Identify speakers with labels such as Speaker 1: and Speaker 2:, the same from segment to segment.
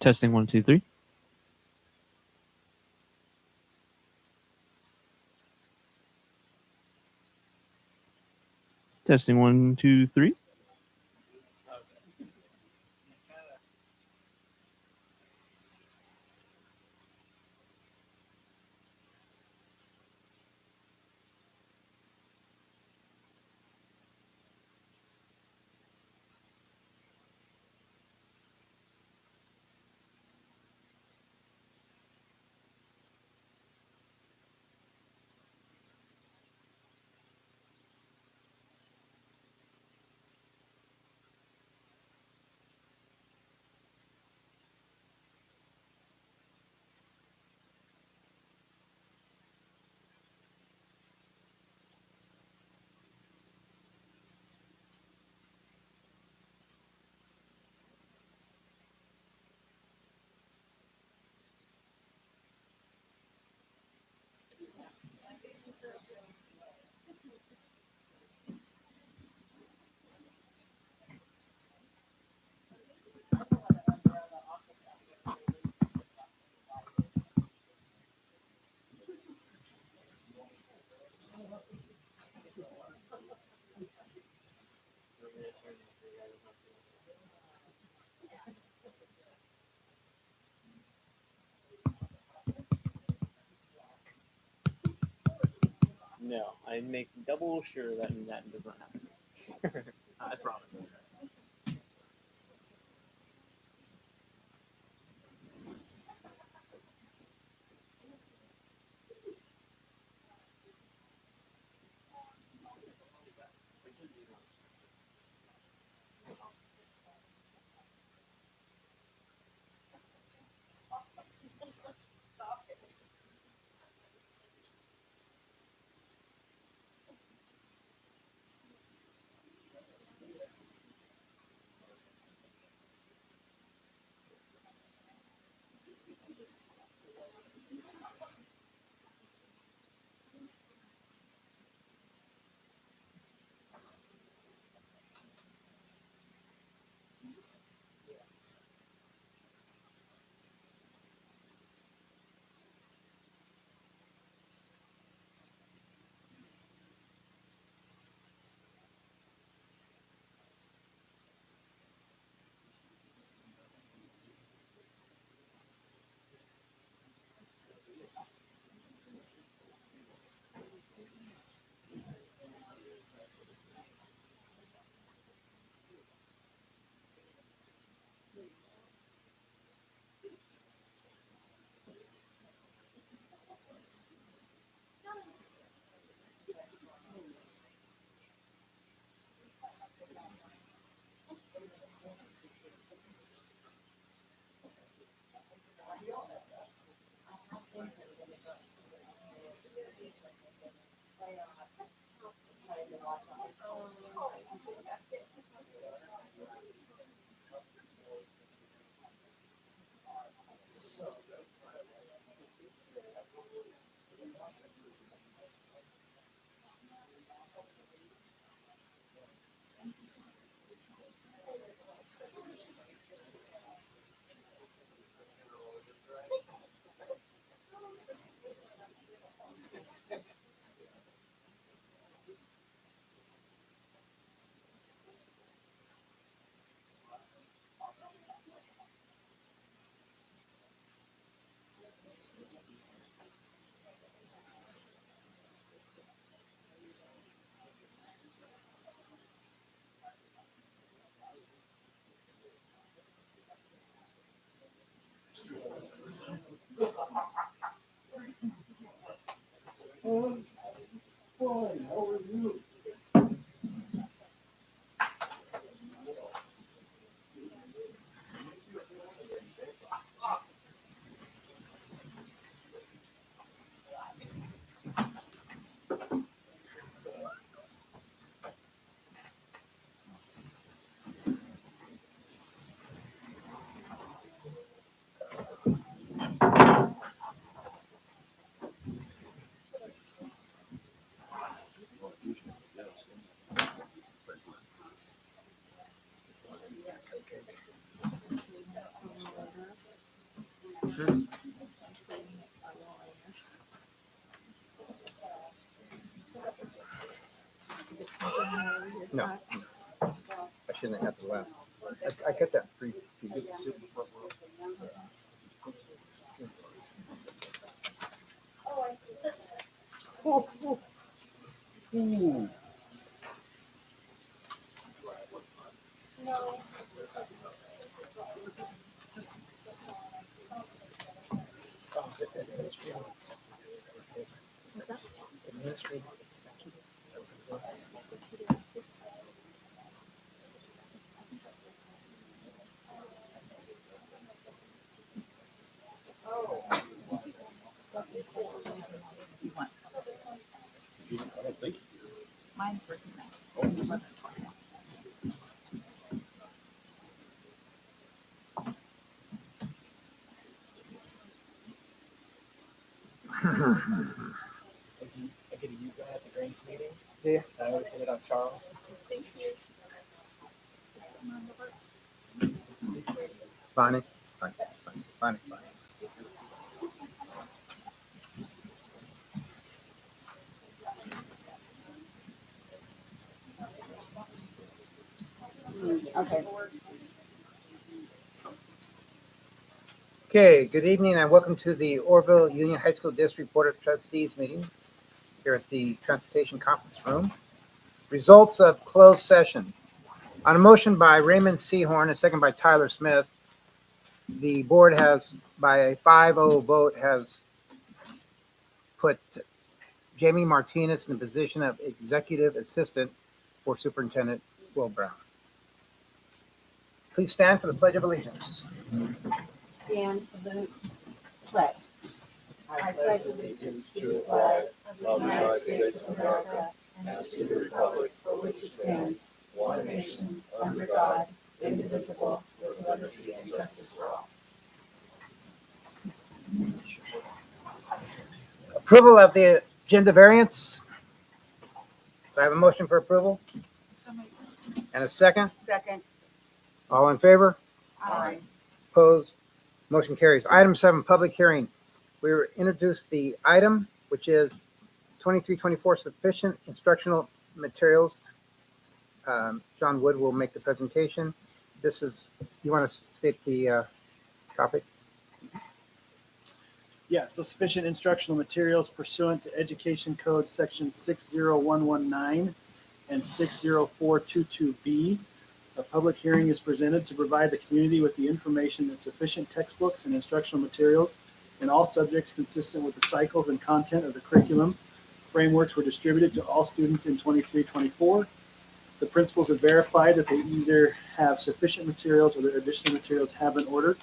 Speaker 1: Testing 1, 2, 3. Testing 1, 2, 3.
Speaker 2: No, I make double sure that does not happen. I promise.
Speaker 3: No, I shouldn't have had the last. I got that free. Ooh.
Speaker 4: Mine's working now. It wasn't.
Speaker 2: I get to use that at the Grange meeting.
Speaker 3: Yeah.
Speaker 2: I always hit it on Charles.
Speaker 4: Thank you.
Speaker 3: Bonnie. Bonnie.
Speaker 4: Okay.
Speaker 3: Okay, good evening and welcome to the Orville Union High School District Board of Trustees meeting here at the Transportation Conference Room. Results of closed session. On a motion by Raymond Seahorn, a second by Tyler Smith, the board has, by a 5-0 vote, has put Jamie Martinez in the position of Executive Assistant for Superintendent Will Brown. Please stand for the Pledge of Allegiance.
Speaker 4: And the pledge. I pledge allegiance to the flag of the United States of America and to the republic for which it stands, one nation, under God, indivisible, with liberty and justice for all.
Speaker 3: Approval of the agenda variance. Do I have a motion for approval? And a second?
Speaker 4: Second.
Speaker 3: All in favor?
Speaker 4: Aye.
Speaker 3: Opposed? Motion carries. Item 7, public hearing. We will introduce the item, which is 2324 sufficient instructional materials. John Wood will make the presentation. This is, you want to state the topic?
Speaker 5: Yeah, so sufficient instructional materials pursuant to Education Code Section 60119 and 60422B. A public hearing is presented to provide the community with the information that sufficient textbooks and instructional materials in all subjects consistent with the cycles and content of the curriculum frameworks were distributed to all students in 23-24. The principals have verified that they either have sufficient materials or that additional materials have been ordered.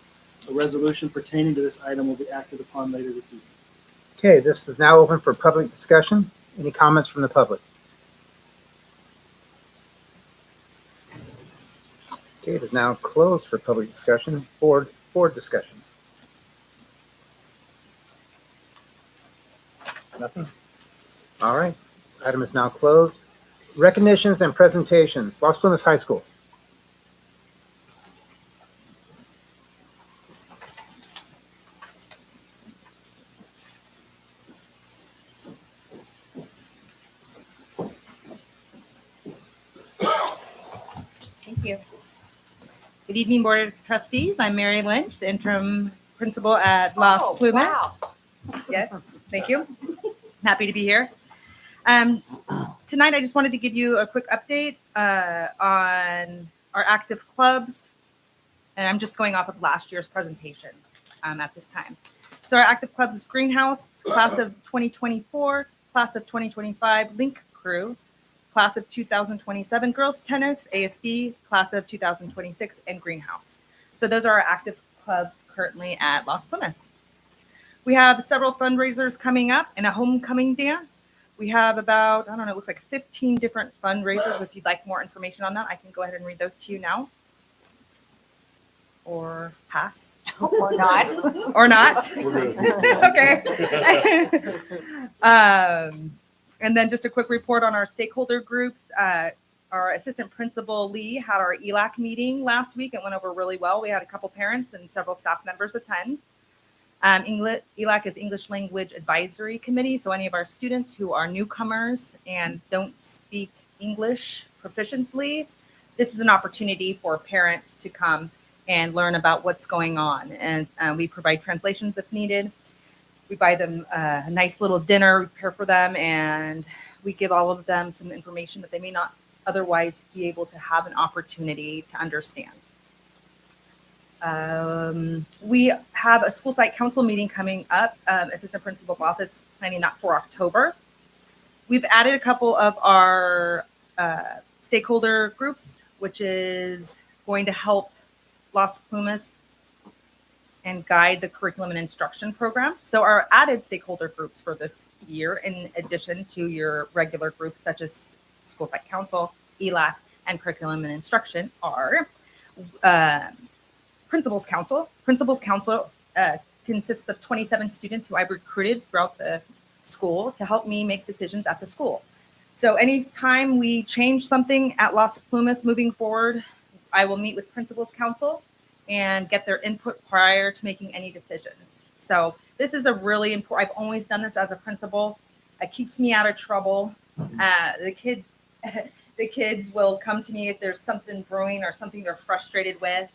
Speaker 5: A resolution pertaining to this item will be acted upon later this evening.
Speaker 3: Okay, this is now open for public discussion. Any comments from the public? Okay, it is now closed for public discussion. Board discussion. Nothing? All right, item is now closed. Recognitions and presentations. Los Plumas High School.
Speaker 6: Thank you. Good evening, Board of Trustees. I'm Mary Lynch, the interim principal at Los Plumas.
Speaker 4: Wow.
Speaker 6: Yes, thank you. Happy to be here. Tonight, I just wanted to give you a quick update on our active clubs. And I'm just going off of last year's presentation at this time. So our active clubs is Greenhouse, class of 2024, class of 2025, Link Crew, class of 2027, girls tennis, ASB, class of 2026, and Greenhouse. So those are our active clubs currently at Los Plumas. We have several fundraisers coming up and a homecoming dance. We have about, I don't know, it looks like 15 different fundraisers. If you'd like more information on that, I can go ahead and read those to you now. Or pass.
Speaker 4: Or not.
Speaker 6: Or not. Okay. And then just a quick report on our stakeholder groups. Our assistant principal, Lee, had our ELAC meeting last week. It went over really well. We had a couple parents and several staff members attend. ELAC is English Language Advisory Committee. So any of our students who are newcomers and don't speak English proficiently, this is an opportunity for parents to come and learn about what's going on. And we provide translations if needed. We buy them a nice little dinner, prepare for them, and we give all of them some information that they may not otherwise be able to have an opportunity to understand. We have a school site council meeting coming up, assistant principal's office planning that for October. We've added a couple of our stakeholder groups, which is going to help Las Plumas and guide the curriculum and instruction program. So our added stakeholder groups for this year, in addition to your regular groups such as School Site Council, ELAC, and Curriculum and Instruction, are Principals Council. Principals Council consists of 27 students who I've recruited throughout the school to help me make decisions at the school. So anytime we change something at Las Plumas moving forward, I will meet with Principals Council and get their input prior to making any decisions. So this is a really important, I've always done this as a principal. It keeps me out of trouble. The kids will come to me if there's something brewing or something they're frustrated with.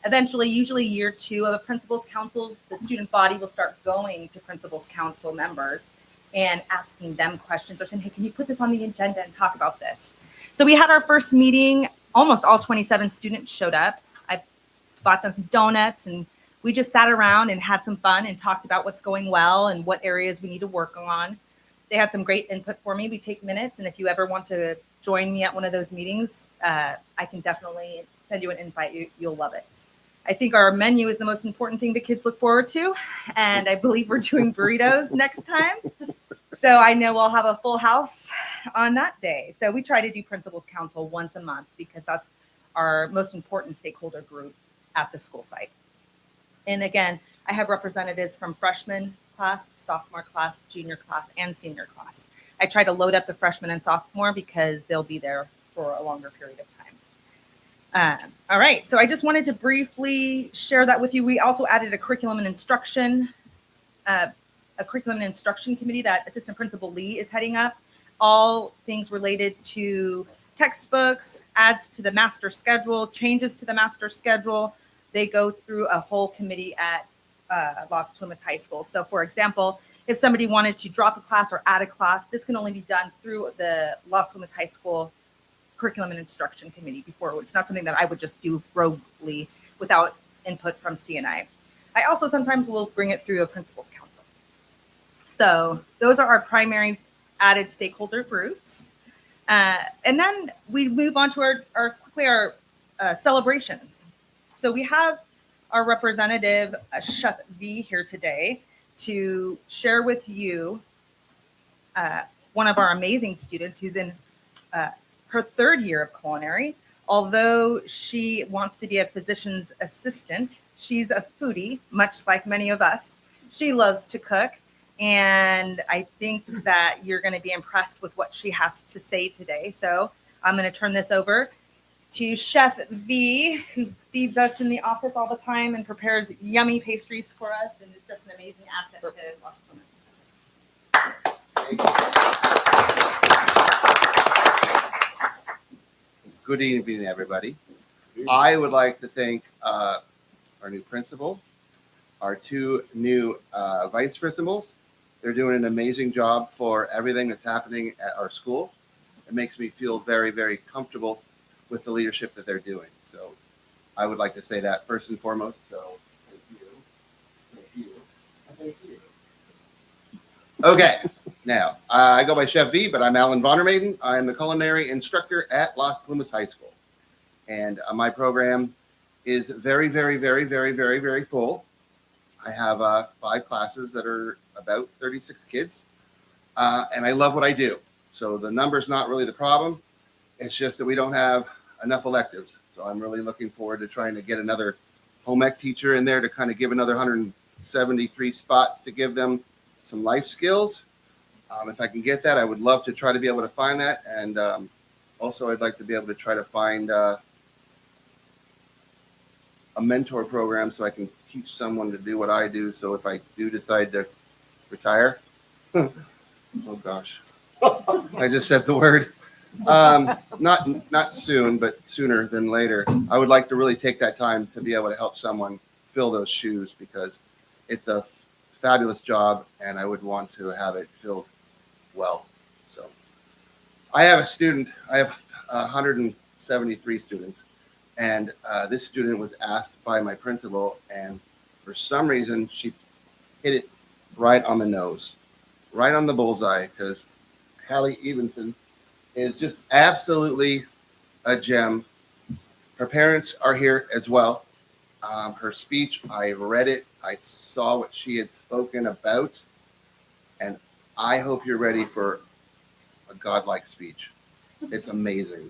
Speaker 6: Eventually, usually year 2 of a principal's councils, the student body will start going to principal's council members and asking them questions or saying, hey, can you put this on the agenda and talk about this? So we had our first meeting, almost all 27 students showed up. I bought them some donuts and we just sat around and had some fun and talked about what's going well and what areas we need to work on. They had some great input for me. We take minutes, and if you ever want to join me at one of those meetings, I can definitely send you an invite. You'll love it. I think our menu is the most important thing the kids look forward to, and I believe we're doing burritos next time. So I know we'll have a full house on that day. So we try to do Principals Council once a month because that's our most important stakeholder group at the school site. And again, I have representatives from freshman class, sophomore class, junior class, and senior class. I try to load up the freshman and sophomore because they'll be there for a longer period of time. All right, so I just wanted to briefly share that with you. We also added a curriculum and instruction committee that Assistant Principal Lee is heading up. All things related to textbooks, adds to the master schedule, changes to the master schedule. They go through a whole committee at Las Plumas High School. So for example, if somebody wanted to drop a class or add a class, this can only be done through the Las Plumas High School Curriculum and Instruction Committee before. It's not something that I would just do roguely without input from CNI. I also sometimes will bring it through a Principals Council. So those are our primary added stakeholder groups. And then we move on to our celebrations. So we have our representative, Chef V, here today to share with you one of our amazing students who's in her 3rd year of culinary. Although she wants to be a physician's assistant, she's a foodie, much like many of us. She loves to cook, and I think that you're going to be impressed with what she has to say today. So I'm going to turn this over to Chef V, who feeds us in the office all the time and prepares yummy pastries for us, and is just an amazing asset to Las Plumas.
Speaker 7: Good evening, everybody. I would like to thank our new principal, our 2 new vice principals. They're doing an amazing job for everything that's happening at our school. It makes me feel very, very comfortable with the leadership that they're doing. So I would like to say that first and foremost. So thank you. Thank you. Thank you. Okay, now I go by Chef V, but I'm Alan Vondermaiden. I'm the culinary instructor at Las Plumas High School. And my program is very, very, very, very, very, very full. I have 5 classes that are about 36 kids. And I love what I do. So the number's not really the problem. It's just that we don't have enough electives. So I'm really looking forward to trying to get another home ec teacher in there to kind of give another 173 spots to give them some life skills. If I can get that, I would love to try to be able to find that. And also I'd like to be able to try to find a mentor program so I can teach someone to do what I do. So if I do decide to retire, oh gosh, I just said the word. Not soon, but sooner than later. I would like to really take that time to be able to help someone fill those shoes because it's a fabulous job and I would want to have it filled well. So I have a student, I have 173 students, and this student was asked by my principal, and for some reason she hit it right on the nose, right on the bullseye, because Hallie Evenson is just absolutely a gem. Her parents are here as well. Her speech, I read it, I saw what she had spoken about, and I hope you're ready for a godlike speech. It's amazing.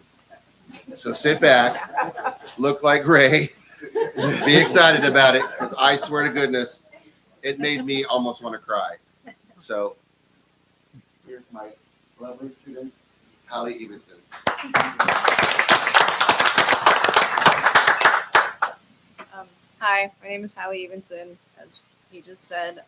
Speaker 7: So sit back, look like Ray, be excited about it, because I swear to goodness, it made me almost want to cry. So here's my lovely student, Hallie Evenson.
Speaker 8: Hi, my name is Hallie Evenson. As he just said,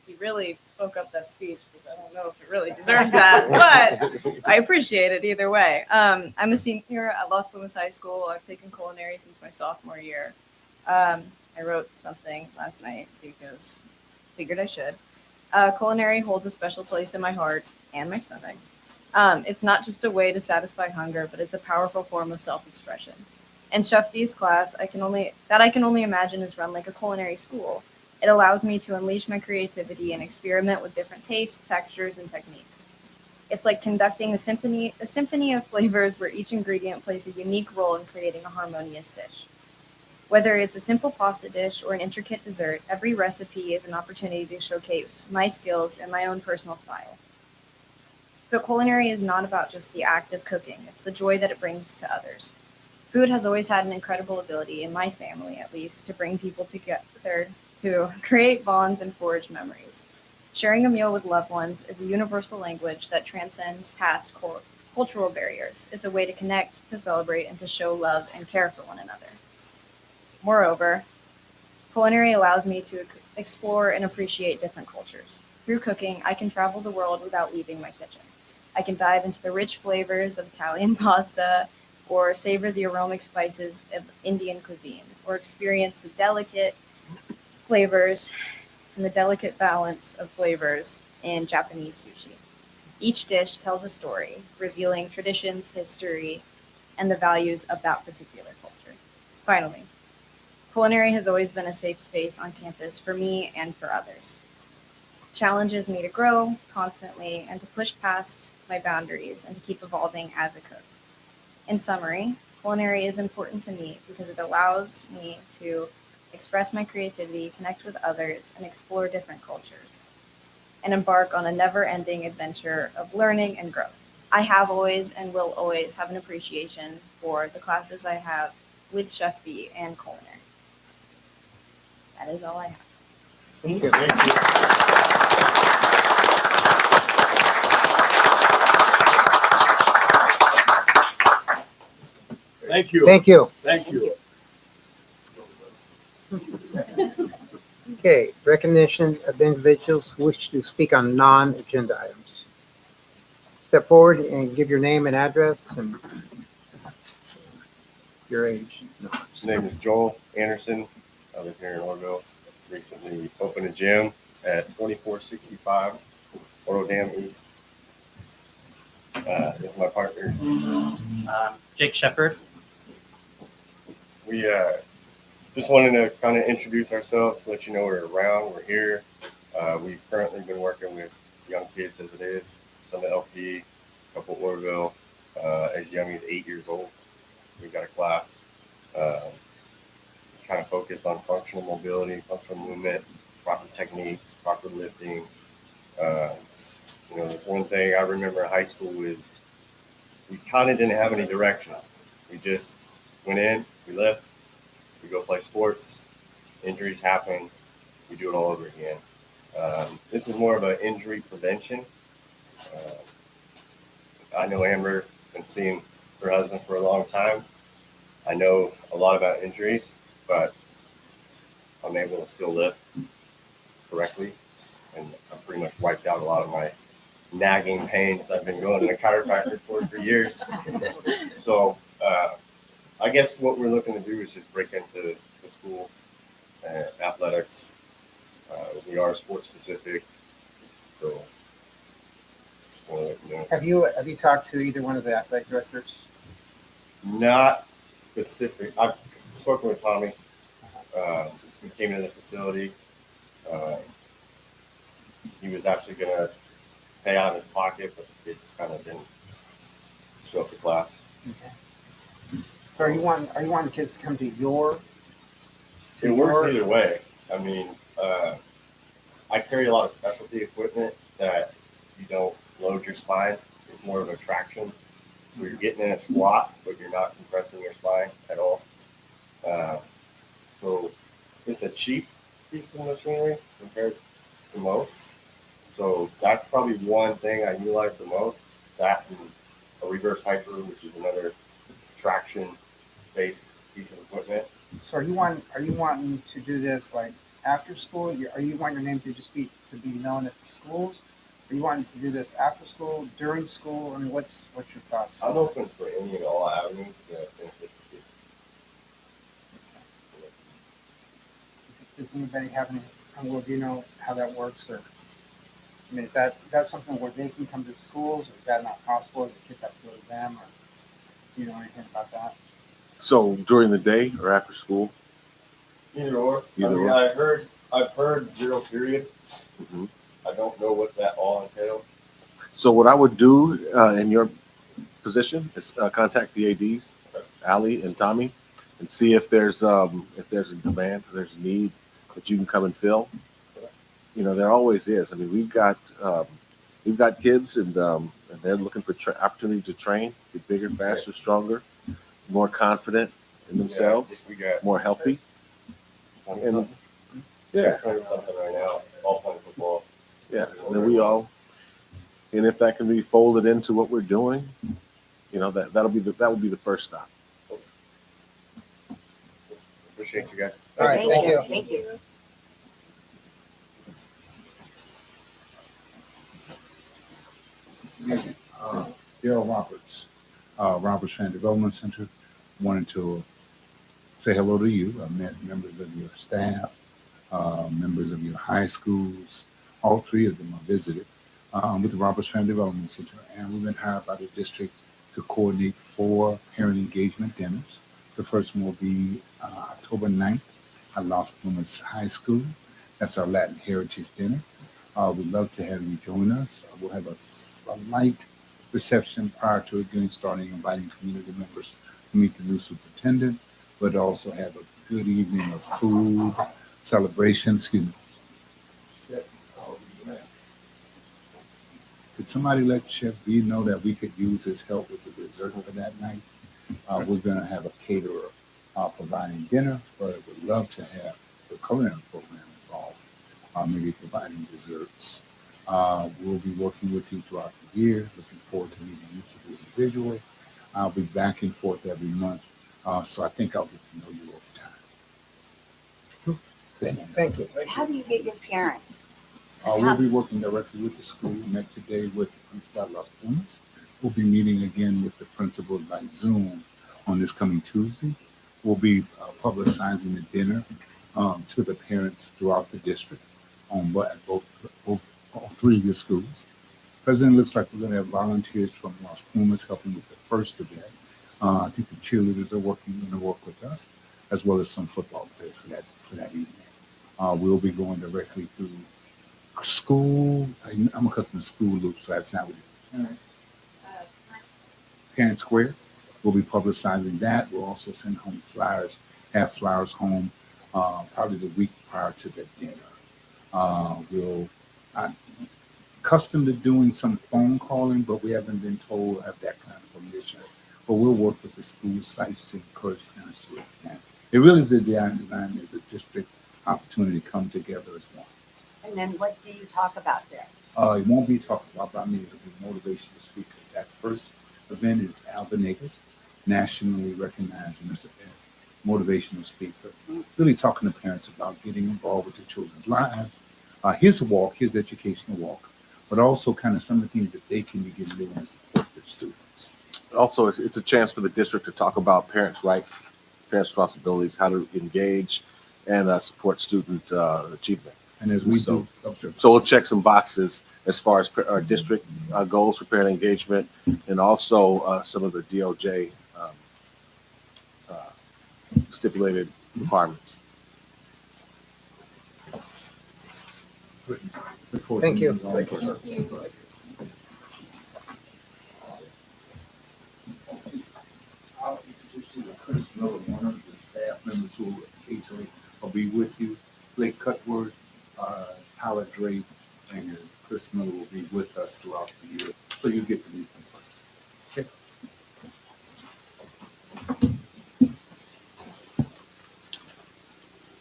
Speaker 8: he really spoke up that speech, but I don't know if it really deserves that, but I appreciate it either way. I'm a senior at Los Plumas High School. I've taken culinary since my sophomore year. I wrote something last night because I figured I should. Culinary holds a special place in my heart and my stomach. It's not just a way to satisfy hunger, but it's a powerful form of self-expression. And Chef B's class, I can only imagine is run like a culinary school. It allows me to unleash my creativity and experiment with different tastes, textures, and techniques. It's like conducting a symphony of flavors where each ingredient plays a unique role in creating a harmonious dish. Whether it's a simple pasta dish or an intricate dessert, every recipe is an opportunity to showcase my skills and my own personal style. But culinary is not about just the act of cooking, it's the joy that it brings to others. Food has always had an incredible ability, in my family at least, to bring people together, to create bonds and forge memories. Sharing a meal with loved ones is a universal language that transcends past cultural barriers. It's a way to connect, to celebrate, and to show love and care for one another. Moreover, culinary allows me to explore and appreciate different cultures. Through cooking, I can travel the world without leaving my kitchen. I can dive into the rich flavors of Italian pasta, or savor the aromatic spices of Indian cuisine, or experience the delicate flavors and the delicate balance of flavors in Japanese sushi. Each dish tells a story, revealing traditions, history, and the values of that particular culture. Finally, culinary has always been a safe space on campus for me and for others. It challenges me to grow constantly and to push past my boundaries and to keep evolving as a cook. In summary, culinary is important to me because it allows me to express my creativity, connect with others, and explore different cultures, and embark on a never-ending adventure of learning and growth. I have always and will always have an appreciation for the classes I have with Chef B and culinary. That is all I have.
Speaker 3: Thank you.
Speaker 9: Thank you.
Speaker 3: Thank you.
Speaker 9: Thank you.
Speaker 3: Okay, recognition of individuals who wish to speak on non-agenda items. Step forward and give your name and address and your age. No.
Speaker 10: His name is Joel Anderson. I live here in Orville. Recently opened a gym at 2465 Oro Dam East. This is my partner.
Speaker 2: Jake Shepard.
Speaker 10: We just wanted to kind of introduce ourselves, let you know we're around, we're here. We've currently been working with young kids as it is, some at LP, a couple Orville, as young as 8 years old. We've got a class. Kind of focus on functional mobility, functional movement, proper techniques, proper lifting. The one thing I remember in high school is we kind of didn't have any direction. We just went in, we left, we go play sports, injuries happen, we do it all over again. This is more of an injury prevention. I know Amber, been seeing her husband for a long time. I know a lot about injuries, but I'm able to still lift correctly, and I've pretty much wiped out a lot of my nagging pains. I've been going to the chiropractor for years. So I guess what we're looking to do is just break into the school athletics. We are sports specific, so just want to let you know.
Speaker 3: Have you talked to either one of the athletic directors?
Speaker 10: Not specific. I've spoken with Tommy. We came into the facility. He was actually going to pay out of his pocket, but it kind of didn't show up to class.
Speaker 3: Okay. So are you wanting kids to come to your?
Speaker 10: It works either way. I mean, I carry a lot of specialty equipment that you don't load your spine. It's more of a traction where you're getting in a squat, but you're not compressing your spine at all. So it's a cheap piece of machinery compared to most. So that's probably one thing I utilize the most. That and a reverse hyper, which is another traction-based piece of equipment.
Speaker 3: So are you wanting to do this like after school? Are you wanting your name to just be known at the schools? Are you wanting to do this after school, during school? I mean, what's your thoughts?
Speaker 10: I'm open for any and all avenues that benefit the kids.
Speaker 3: Does anybody have any? Well, do you know how that works? Or I mean, is that something where they can come to the schools? Or is that not possible? Do the kids have to go to them? Or do you know anything about that?
Speaker 9: So during the day or after school?
Speaker 10: Either or.
Speaker 9: Either or.
Speaker 10: I've heard 0 period.
Speaker 9: Mm-hmm.
Speaker 10: I don't know what that all entails.
Speaker 9: So what I would do in your position is contact the ADs, Allie and Tommy, and see if there's a demand, if there's a need that you can come and fill. You know, there always is. I mean, we've got kids and they're looking for opportunity to train, get bigger, faster, stronger, more confident in themselves,
Speaker 10: We got
Speaker 9: more healthy. And
Speaker 10: yeah, something right now, all playing football.
Speaker 9: yeah, and then and if that can be folded into what we're doing, you know, that will be the first stop.
Speaker 10: Appreciate you guys.
Speaker 3: All right, thank you.
Speaker 4: Thank you.
Speaker 11: Daryl Roberts, Roberts Fan Development Center. Wanted to say hello to you. I met members of your staff, members of your high schools. All 3 of them I visited with the Roberts Fan Development Center, and we've been hired by the district to coordinate 4 parent engagement dinners. The first one will be October 9th at Las Plumas High School. That's our Latin Heritage Dinner. We'd love to have you join us. We'll have a light reception prior to it getting started, inviting community members to meet the new superintendent, but also have a good evening of food, celebration. Excuse me. Could somebody let Chef B know that we could use his help with the dessert for that night? We're going to have a caterer providing dinner, but we'd love to have the culinary program involved, maybe providing desserts. We'll be working with you throughout the year. Looking forward to meeting each of you individually. I'll be back and forth every month, so I think I'll get to know you over time.
Speaker 3: Thank you.
Speaker 4: How do you get your parents?
Speaker 11: We'll be working directly with the school. Met today with the principal at Las Plumas. We'll be meeting again with the principal by Zoom on this coming Tuesday. We'll be publicizing the dinner to the parents throughout the district on both all 3 of your schools. President, looks like we're going to have volunteers from Las Plumas helping with the first event. I think the cheerleaders are going to work with us, as well as some football players for that evening. We'll be going directly through school. I'm accustomed to school loops, so that's not what it is. Parent Square. We'll be publicizing that. We'll also send home flyers, have flyers home probably the week prior to the dinner. I'm accustomed to doing some phone calling, but we haven't been told to have that kind of permission. But we'll work with the school sites to encourage parents to attend. It really is designed as a district opportunity to come together as one.
Speaker 4: And then what do you talk about there?
Speaker 11: It won't be talked about by me. It'll be motivational speakers. That first event is Al Venegas, nationally recognized as a motivational speaker, really talking to parents about getting involved with their children's lives. His educational walk, but also kind of some of the things that they can begin doing to support their students.
Speaker 9: Also, it's a chance for the district to talk about parents' rights, parents' responsibilities, how to engage and support student achievement.
Speaker 11: And as we
Speaker 9: So-
Speaker 11: do,
Speaker 9: So we'll check some boxes as far as our district goals for parent engagement, and also some of the DOJ stipulated requirements.
Speaker 3: Thank you.
Speaker 9: Thank you, sir.
Speaker 11: I'll introduce you to Chris Miller, one of the staff members who occasionally will be with you. Blake Cutworth, Tyler Drake, and Chris Miller will be with us throughout the year, so you get to meet them first.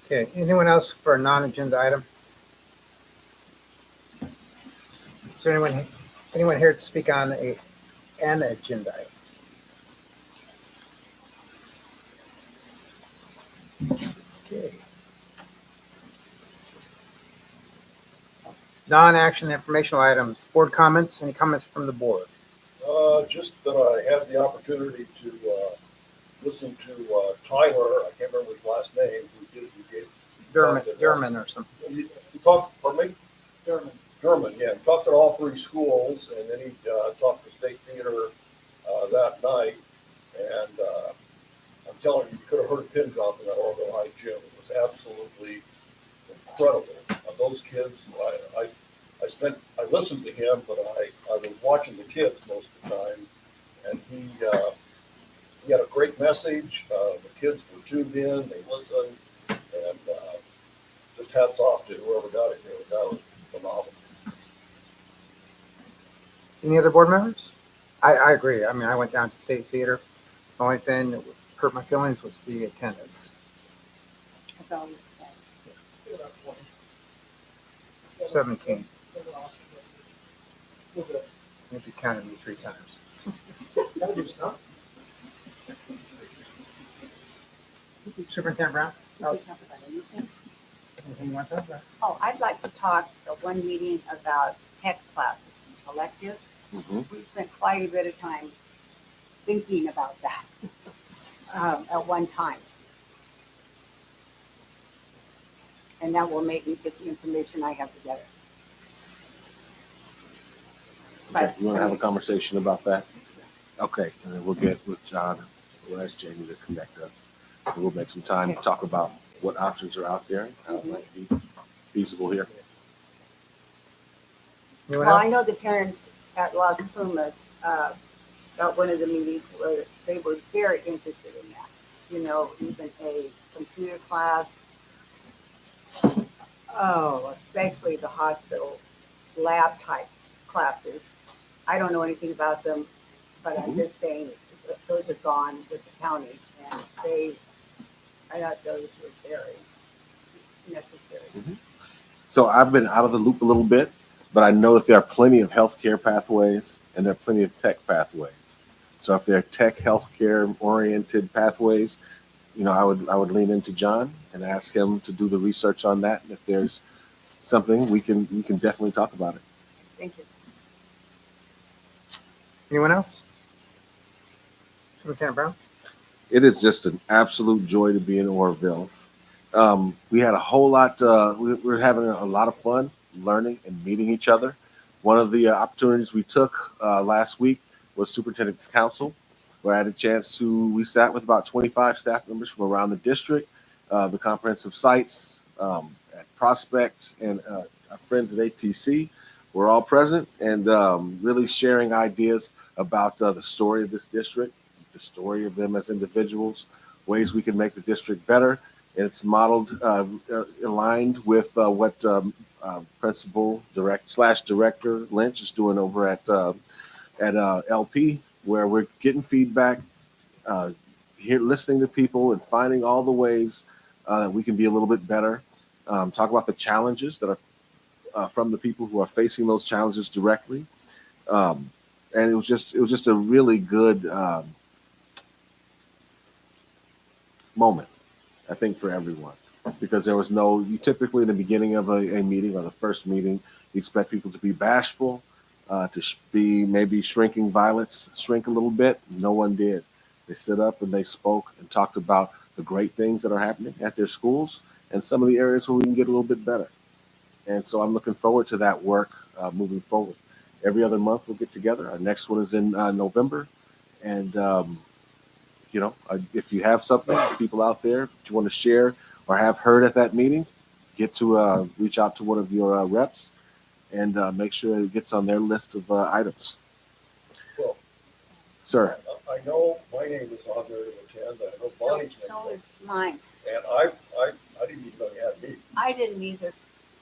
Speaker 3: Okay, anyone else for a non-agenda item? Is there anyone here to speak on an agenda item? Okay. Non-action informational items, board comments, any comments from the board?
Speaker 12: Just that I had the opportunity to listen to Tyler, I can't remember his last name, who gave.
Speaker 3: Derman or something.
Speaker 12: He talked, pardon me? Derman, yeah, he talked at all three schools, and then he talked to State Theater that night, and I'm telling you, you could have heard a pin drop in that Orville High gym. It was absolutely incredible. Those kids, I listened to him, but I was watching the kids most of the time, and he had a great message. The kids were tuned in, they listened, and just hats off to whoever got it here. That was phenomenal.
Speaker 3: Any other board members? I agree. I mean, I went down to State Theater. The only thing that hurt my feelings was the attendance.
Speaker 4: That's all we said.
Speaker 3: 17. If you counted me 3 times.
Speaker 5: Gotta do something.
Speaker 3: Superintendent Brown,
Speaker 4: We can talk about anything.
Speaker 3: anything you want to talk about?
Speaker 4: Oh, I'd like to talk at one meeting about tech classes, elective.
Speaker 9: Mhm.
Speaker 4: We spent quite a bit of time thinking about that at one time. And that will make me get the information I have together.
Speaker 9: Okay, you want to have a conversation about that? Okay, and then we'll get with John, we'll ask Jamie to connect us. And we'll make some time to talk about what options are out there, and how it might be feasible here.
Speaker 3: Anyone
Speaker 4: Well, I
Speaker 3: else?
Speaker 4: know the parents at Las Plumas got one of the meetings where they were very interested in that. You know, even a computer class. Oh, especially the hospital lab type classes. I don't know anything about them, but I'm just saying those are gone with the county, and I thought those were very necessary.
Speaker 9: So I've been out of the loop a little bit, but I know that there are plenty of healthcare pathways and there are plenty of tech pathways. So if there are tech healthcare oriented pathways, you know, I would lean into John and ask him to do the research on that. And if there's something, we can definitely talk about it.
Speaker 4: Thank you.
Speaker 3: Anyone else? Superintendent Brown?
Speaker 9: It is just an absolute joy to be in Orville. We had a whole lot, we're having a lot of fun learning and meeting each other. One of the opportunities we took last week was Superintendent's Council, where I had a chance we sat with about 25 staff members from around the district, the comprehensive sites at Prospect, and our friends at ATC were all present, and really sharing ideas about the story of this district, the story of them as individuals, ways we can make the district better. And it's modeled, aligned with what Principal Director Lynch is doing over at LP, where we're getting feedback, listening to people, and finding all the ways that we can be a little bit better. Talk about the challenges that are from the people who are facing those challenges directly. And it was just a really good moment, I think, for everyone, because there was you typically in the beginning of a meeting or the first meeting, We expect people to be bashful, be maybe shrinking violets, shrink a little bit. No one did. They stood up and they spoke and talked about the great things that are happening at their schools and some of the areas where we can get a little bit better. And so I'm looking forward to that work moving forward. Every other month we'll get together. Our next one is in November. And, if you have something, people out there that you want to share or have heard at that meeting, get to reach out to one of your reps and make sure it gets on their list of items.
Speaker 12: Well,
Speaker 9: Sir.
Speaker 12: I know my name is on there to attend. I know Bonnie's name
Speaker 4: So
Speaker 12: is.
Speaker 4: is mine.
Speaker 12: And I didn't even know you had me.
Speaker 4: I didn't either,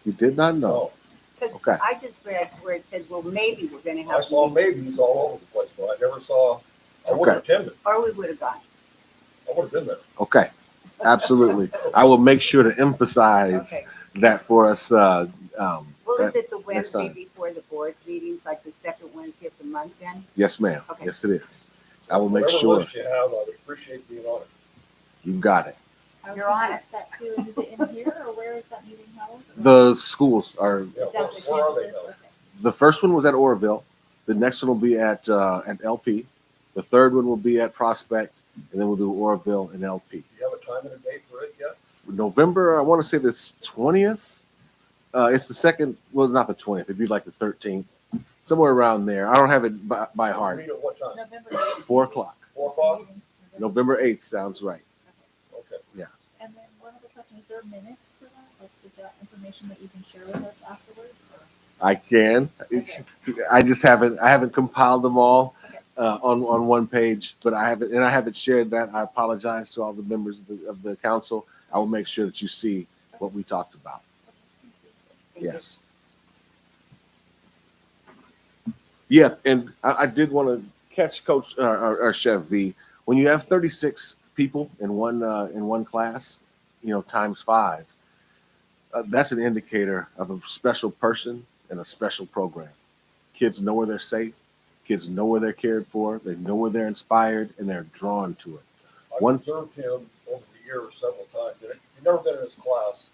Speaker 9: You did not know.
Speaker 4: because
Speaker 9: Okay.
Speaker 4: I just read where it said, well, maybe we're gonna
Speaker 12: I
Speaker 4: have.
Speaker 12: saw
Speaker 4: a meeting,
Speaker 12: maybes all over the place, but I never saw, I would have attended.
Speaker 4: or we would have gone.
Speaker 12: I would have been there.
Speaker 9: Okay. Absolutely. I will make sure to emphasize
Speaker 4: Okay.
Speaker 9: that for us.
Speaker 4: Well,
Speaker 9: That-
Speaker 4: is it the
Speaker 9: next
Speaker 4: Wednesday
Speaker 9: time.
Speaker 4: before the board meetings, like the second Wednesday of the month then?
Speaker 9: Yes, ma'am.
Speaker 4: Okay.
Speaker 9: Yes, it is. I will make
Speaker 12: Whatever
Speaker 9: sure
Speaker 12: list you have, I would appreciate being on it.
Speaker 9: you got it.
Speaker 13: I was
Speaker 4: You're
Speaker 13: gonna
Speaker 4: on
Speaker 13: ask that too. Is it in here or where is that meeting held?
Speaker 9: The schools are,
Speaker 12: Yeah,
Speaker 13: Is that the
Speaker 12: where are they
Speaker 13: campuses?
Speaker 12: now?
Speaker 13: Okay.
Speaker 9: the first one was at Oroville. The next one will be at LP. The third one will be at Prospect, and then we'll do Oroville and LP.
Speaker 12: Do you have a time and a date for it yet?
Speaker 9: November, I want to say this 20th. It's the second, well, not the 20th. It'd be like the 13th, somewhere around there. I don't have it by heart.
Speaker 12: Meet at what time?
Speaker 13: November 8th.
Speaker 9: 4 o'clock.
Speaker 12: 4 o'clock?
Speaker 9: November 8th sounds right.
Speaker 12: Okay.
Speaker 13: And then one other question, is there minutes for that? Like, is that information that you can share with us afterwards? Or?
Speaker 9: I can. I just haven't compiled them all on one page, but I haven't shared that. I apologize to all the members of the council. I will make sure that you see what we talked about. Yes. Yeah, and I did want to catch Coach or Chef V. When you have 36 people in one class, times 5, that's an indicator of a special person and a special program. Kids know where they're safe. Kids know where they're cared for. They know where they're inspired, and they're drawn to it.
Speaker 12: I've observed him over the years several times. And if you've never been in his class,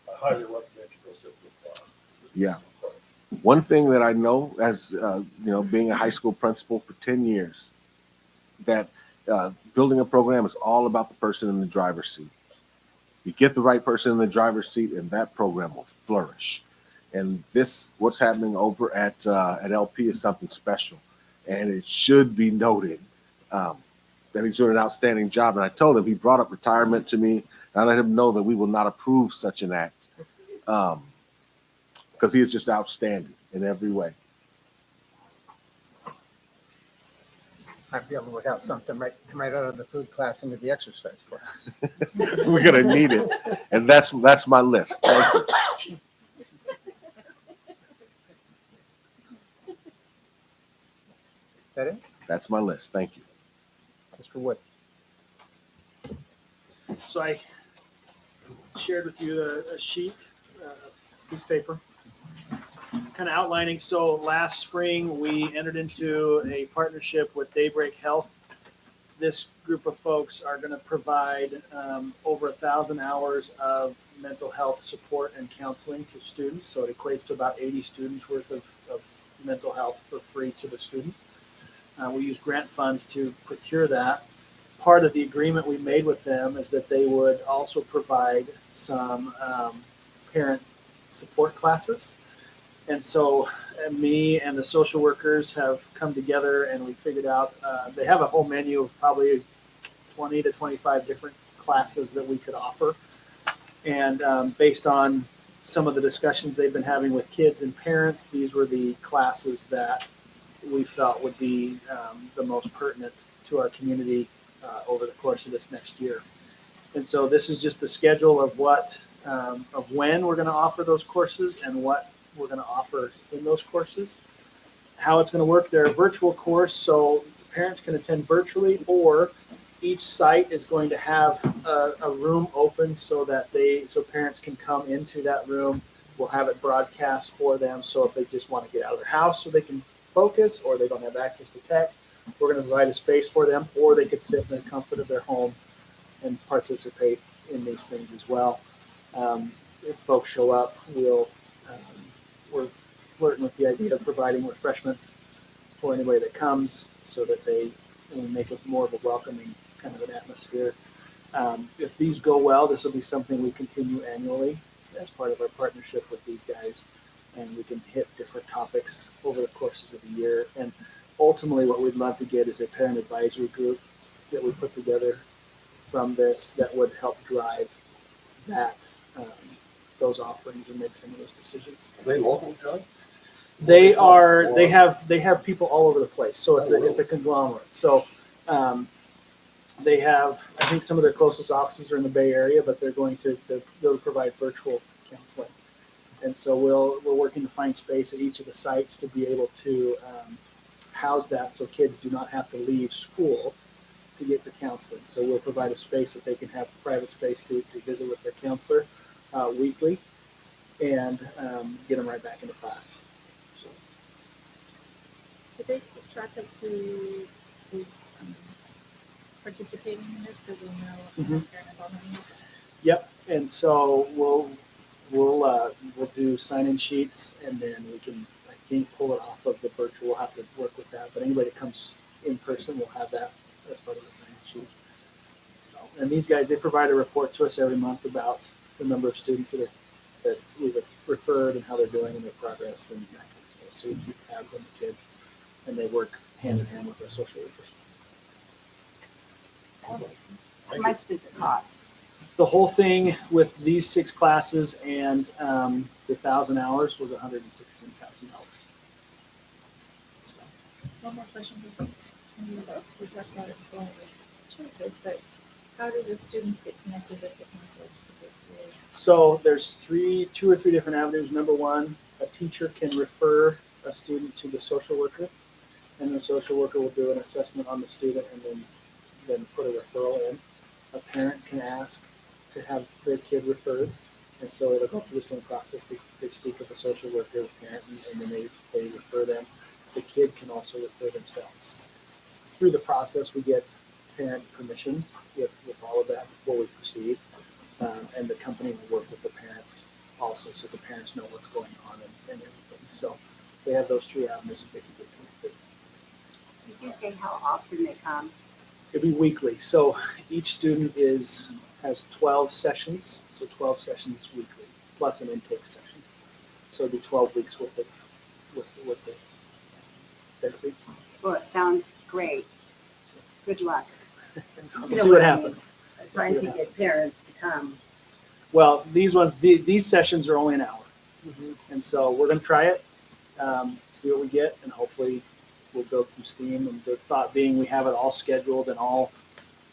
Speaker 12: I highly recommend you go sit in his class.
Speaker 9: Yeah. One thing that I know, as being a high school principal for 10 years, that building a program is all about the person in the driver's seat. You get the right person in the driver's seat, and that program will flourish. And what's happening over at LP is something special, and it should be noted that he's doing an outstanding job. And I told him, he brought up retirement to me, and I let him know that we will not approve such an act because he is just outstanding in every way.
Speaker 3: Might be able to work out something right out of the food class into the exercise class.
Speaker 9: We're gonna need it, and that's my list. Thank you.
Speaker 3: Is that it?
Speaker 9: That's my list. Thank you.
Speaker 3: Mr. Wood?
Speaker 5: So I shared with you a sheet, piece of paper, kind of outlining. So last spring, we entered into a partnership with Daybreak Health. This group of folks are going to provide over 1,000 hours of mental health support and counseling to students. So it equates to about 80 students worth of mental health for free to the student. We use grant funds to procure that. Part of the agreement we made with them is that they would also provide some parent support classes. And so me and the social workers have come together and we figured out they have a whole menu of probably 20 to 25 different classes that we could offer. And based on some of the discussions they've been having with kids and parents, these were the classes that we felt would be the most pertinent to our community over the course of this next year. And so this is just the schedule of when we're going to offer those courses and what we're going to offer in those courses. How it's going to work, they're a virtual course, so parents can attend virtually, or each site is going to have a room open so parents can come into that room. We'll have it broadcast for them, so if they just want to get out of their house so they can focus, or they don't have access to tech, we're going to provide a space for them, or they could sit in the comfort of their home and participate in these things as well. If folks show up, we'll we're flirting with the idea of providing refreshments for anybody that comes, so that they make it more of a welcoming kind of an atmosphere. If these go well, this will be something we continue annually as part of our partnership with these guys, and we can hit different topics over the courses of the year. And ultimately, what we'd love to get is a parent advisory group that we put together from this that would help drive that those offerings and make some of those decisions.
Speaker 12: Are they local, John?
Speaker 5: They are. They have people all over the place. So it's a conglomerate. So they have. I think some of their closest offices are in the Bay Area, but they'll provide virtual counseling. And so we're working to find space at each of the sites to be able to house that, so kids do not have to leave school to get the counseling. So we'll provide a space that they can have private space to visit with their counselor weekly, and get them right back into class.
Speaker 13: Do they keep track of who is participating in this, so we know parent involvement?
Speaker 5: Yep. And so we'll do sign-in sheets, and then we can, I think, pull it off of the virtual. We'll have to work with that, but anybody that comes in person will have that as part of the sign-in sheet. So, and these guys, they provide a report to us every month about the number of students that we've referred and how they're doing in their progress and that kind of stuff. So we keep tabs on the kids, and they work hand in hand with our social workers.
Speaker 4: How much does it cost?
Speaker 5: The whole thing with these 6 classes and the 1,000 hours was $116,000. So.
Speaker 13: One more question, just we talked about it before we chose this, but how do the students get connected with the counselor?
Speaker 5: So there's 2 or 3 different avenues. Number one, a teacher can refer a student to the social worker, and the social worker will do an assessment on the student and then put a referral in. A parent can ask to have their kid referred, and so it'll go through the same process. They speak with the social worker, the parent, and then they refer them. The kid can also refer themselves. Through the process, we get parent permission with all of that before we proceed, and the company will work with the parents also, so the parents know what's going on and everything. So they have those 3 avenues that they can get connected.
Speaker 4: Did you say how often they come?
Speaker 5: It'll be weekly. So each student has 12 sessions, so 12 sessions weekly, plus an intake session. So it'll be 12 weeks with the therapy.
Speaker 4: Well, it sounds great. Good luck.
Speaker 5: We'll see what happens.
Speaker 4: Trying to get parents to come.
Speaker 5: Well, these sessions are only an hour. And so we're going to try it, see what we get, and hopefully we'll build some steam. And the thought being we have it all scheduled and all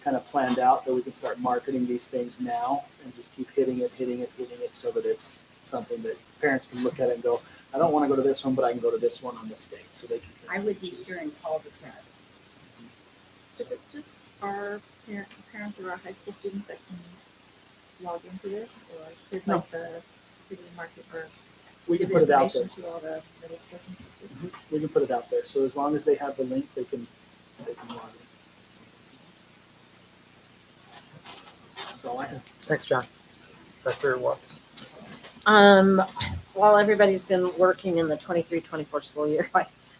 Speaker 5: kind of planned out, that we can start marketing these things now and just keep hitting it, so that it's something that parents can look at it and go, I don't want to go to this one, but I can go to this one on this date. So they can.
Speaker 4: I would be sure and call the parents.
Speaker 13: Is it just our parents or our high school students that can log into this, or should
Speaker 5: No.
Speaker 13: the market for
Speaker 5: We can
Speaker 13: give
Speaker 5: put it out there.
Speaker 13: information to all the middle schools and stuff?
Speaker 5: We can put it out there. So as long as they have the link, they can log in. That's all I have.
Speaker 3: Thanks, John. Dr. Watts.
Speaker 14: While everybody's been working in the 23-24 school year,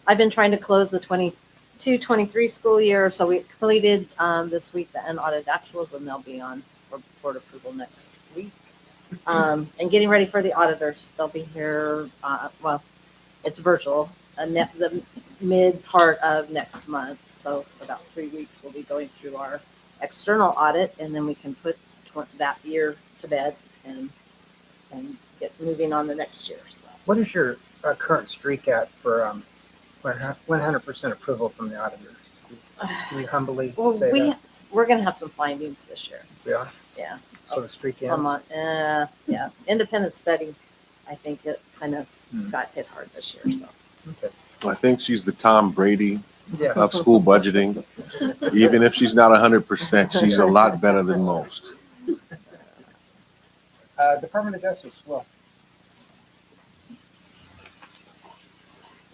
Speaker 14: I've been trying to close the 22-23 school year. So we completed this week the end audit actuals, and they'll be on for board approval next week. And getting ready for the auditors. They'll be here, well, it's virtual, the mid part of next month. So for about 3 weeks, we'll be going through our external audit, and then we can put that year to bed and get moving on the next year. So.
Speaker 3: What is your current streak at for 100% approval from the auditors? Can you humbly say that?
Speaker 14: We're going to have some findings this year.
Speaker 3: We are?
Speaker 14: Yeah.
Speaker 3: So the streak ends?
Speaker 14: Somewhat, yeah. Independent study, I think it kind of got hit hard this year. So.
Speaker 3: Okay.
Speaker 9: I think she's the Tom Brady
Speaker 3: Yeah.
Speaker 9: of school budgeting. Even if she's not 100%, she's a lot better than most.
Speaker 3: Department of Justice, well,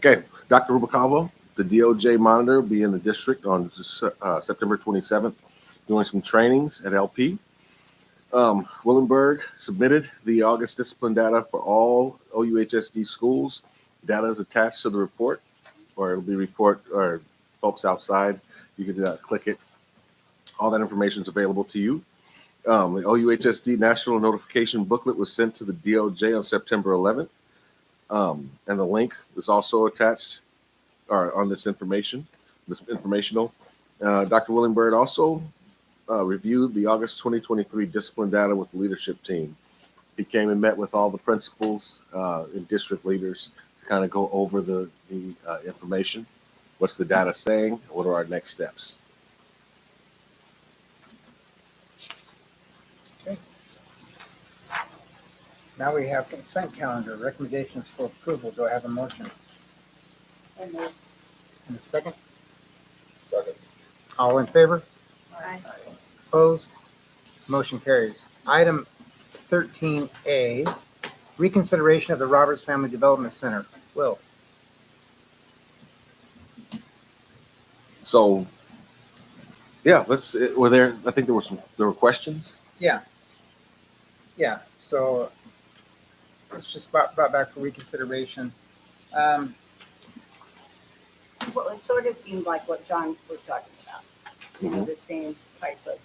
Speaker 9: Okay, Dr. Rubicalvo, the DOJ monitor, will be in the district on September 27th, doing some trainings at LP. Willenberg submitted the August discipline data for all OUHSD schools. Data is attached to the report, or it'll be report, or folks outside, you can click it. All that information is available to you. The OUHSD national notification booklet was sent to the DOJ on September 11th. And the link is also attached or on this information, this informational. Dr. Willenberg also reviewed the August 2023 discipline data with the leadership team. He came and met with all the principals and district leaders to kind of go over the information. What's the data saying? What are our next steps?
Speaker 3: Now we have consent calendar, recommendations for approval. Do I have a motion? And a second?
Speaker 12: Second.
Speaker 3: All in favor?
Speaker 4: Aye.
Speaker 3: Opposed? Motion carries. Item 13A, reconsideration of the Roberts Family Development Center. Will?
Speaker 9: So, yeah, I think there were questions.
Speaker 3: Yeah. So it's just brought back for reconsideration.
Speaker 4: Well, it sort of seemed like what John was talking about, the same type of.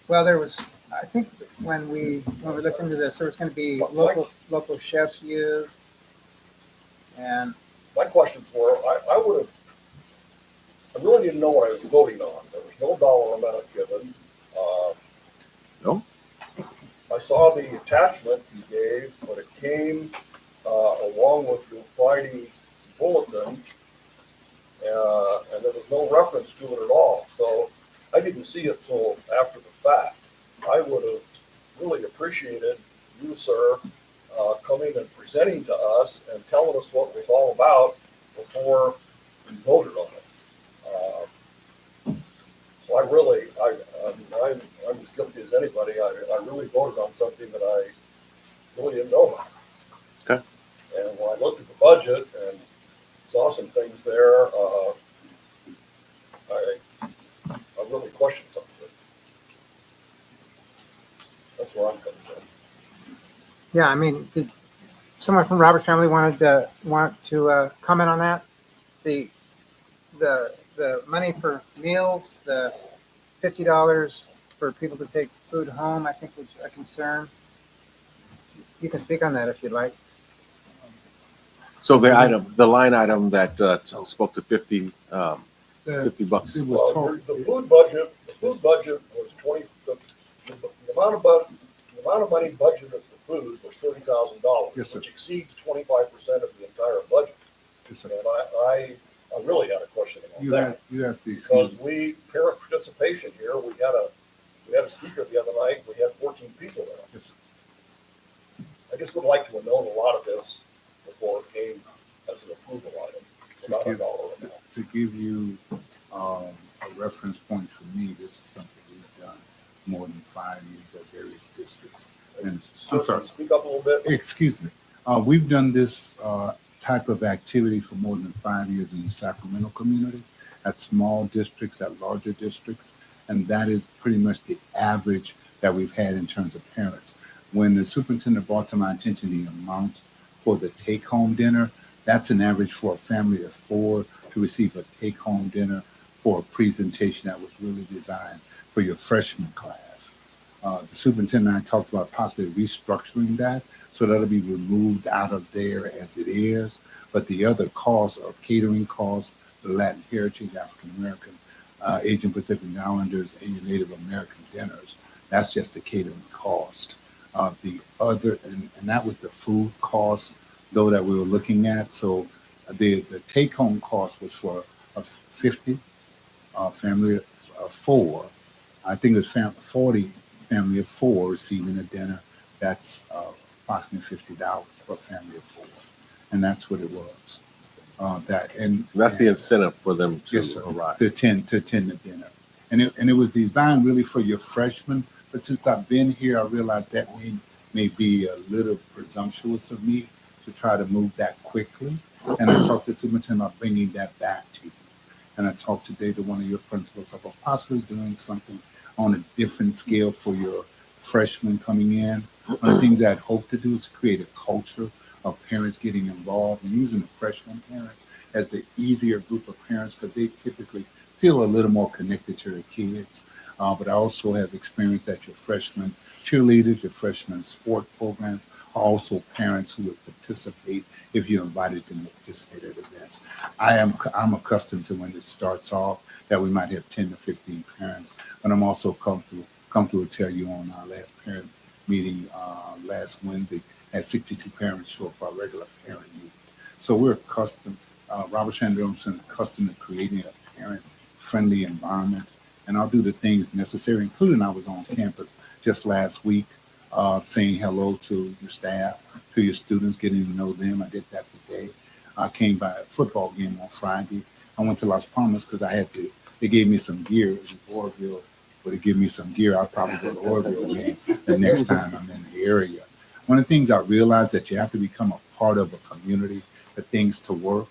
Speaker 3: Well, there was, I think when we looked into this, there was going to be local chefs used. And
Speaker 12: My questions were, I really didn't know what I was voting on. There was no dollar amount given.
Speaker 9: No.
Speaker 12: I saw the attachment you gave, but it came along with your Friday bulletin, and there was no reference to it at all. So I didn't see it till after the fact. I would have really appreciated you, sir, coming and presenting to us and telling us what it was all about before we voted on it. So I'm as guilty as anybody. I really voted on something that I really didn't know about.
Speaker 9: Okay.
Speaker 12: And when I looked at the budget and saw some things there, I really questioned some of it. That's where I'm coming from.
Speaker 3: yeah, I mean, did someone from Roberts family want to comment on that? The money for meals, the $50 for people to take food home, I think was a concern. You can speak on that if you'd like.
Speaker 9: So the line item that spoke to 50 bucks.
Speaker 11: It was
Speaker 12: Well,
Speaker 11: told-
Speaker 12: the food budget was the amount of money budgeted for food was $30,000,
Speaker 11: Yes, sir.
Speaker 12: which exceeds 25% of the entire budget.
Speaker 11: Yes, sir.
Speaker 12: And I really had a question about
Speaker 11: You
Speaker 12: that.
Speaker 11: have to
Speaker 12: Because
Speaker 11: excuse.
Speaker 12: parent participation here, we had a speaker the other night, we had 14 people there.
Speaker 11: Yes.
Speaker 12: I just would like to have known a lot of this before it came as an approval item, not a dollar amount.
Speaker 11: To give you a reference point for me, this is something we've done more than 5 years at various districts. And I'm sorry,
Speaker 12: Speak up a little bit.
Speaker 11: excuse me. We've done this type of activity for more than 5 years in the Sacramento community, at small districts, at larger districts, and that is pretty much the average that we've had in terms of parents. When the superintendent brought to my attention the amount for the take-home dinner, that's an average for a family of 4 to receive a take-home dinner for a presentation that was really designed for your freshman class. The superintendent and I talked about possibly restructuring that, so that'll be removed out of there as it is. But the other costs are catering costs, the Latin Heritage, African American, Asian Pacific Islanders, and your Native American dinners. That's just the catering cost. The other, and that was the food cost, though, that we were looking at. So the take-home cost was for a 50 family of 4. I think it was 40 family of 4 receiving a dinner. That's approximately $50 for a family of 4, and that's what it was.
Speaker 9: That's the incentive for them to
Speaker 11: yes, sir,
Speaker 9: arrive.
Speaker 11: to attend the dinner, and it was designed really for your freshmen. But since I've been here, I realized that may be a little presumptuous of me to try to move that quickly. And I talked to the superintendent about bringing that back to you. And I talked today to one of your principals about possibly doing something on a different scale for your freshmen coming in. One of the things I'd hope to do is create a culture of parents getting involved and using the freshman parents as the easier group of parents because they typically feel a little more connected to their kids. But I also have experienced that your freshman cheerleaders, your freshman sport programs are also parents who would participate if you invited them to participate at events. I'm accustomed to when it starts off that we might have 10 to 15 parents, but I'm also comfortable to tell you on our last parent meeting last Wednesday had 62 parents show up for our regular parent meeting. So we're accustomed, Robert Shanderson accustomed to creating a parent-friendly environment, and I'll do the things necessary, including I was on campus just last week, saying hello to your staff, to your students, getting to know them. I did that today. I came by a football game on Friday. I went to Las Palmas because they gave me some gear. It was Oroville, but they gave me some gear. I'll probably go to Oroville game the next time I'm in the area. One of the things I realized that you have to become a part of a community for things to work.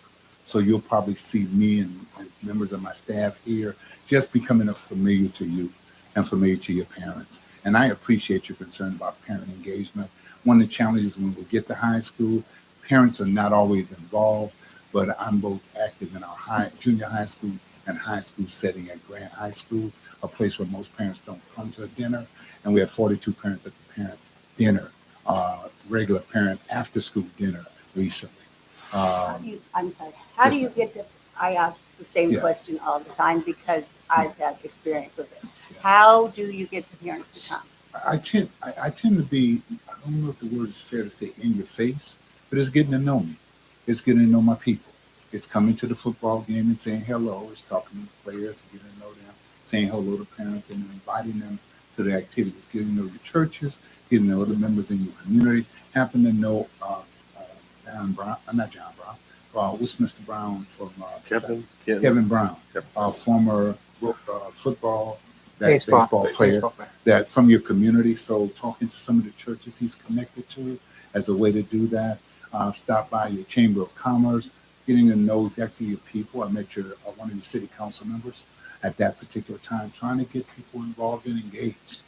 Speaker 11: So you'll probably see me and members of my staff here just becoming familiar to you and familiar to your parents. And I appreciate your concern about parent engagement. One of the challenges when we get to high school, parents are not always involved, but I'm both active in our junior high school and high school setting at Grant High School, a place where most parents don't come to a dinner. And we have 42 parents at the parent dinner, regular parent after school dinner recently.
Speaker 4: I'm sorry. How do you get the, I ask the same question all the time because I've had experience with it. How do you get the parents to come?
Speaker 11: I tend to be, I don't know if the word is fair to say in your face, but it's getting to know me. It's getting to know my people. It's coming to the football game and saying hello. It's talking to the players, getting to know them, saying hello to parents and inviting them to the activities, getting to know your churches, getting to know the members in your community, happen to know John Brown, not John Brown, what's Mr. Brown from Kevin Brown, former football, baseball player that from your community. So talking to some of the churches he's connected to as a way to do that. Stop by your Chamber of Commerce, getting to know exactly your people. I met one of your city council members at that particular time, trying to get people involved and engaged.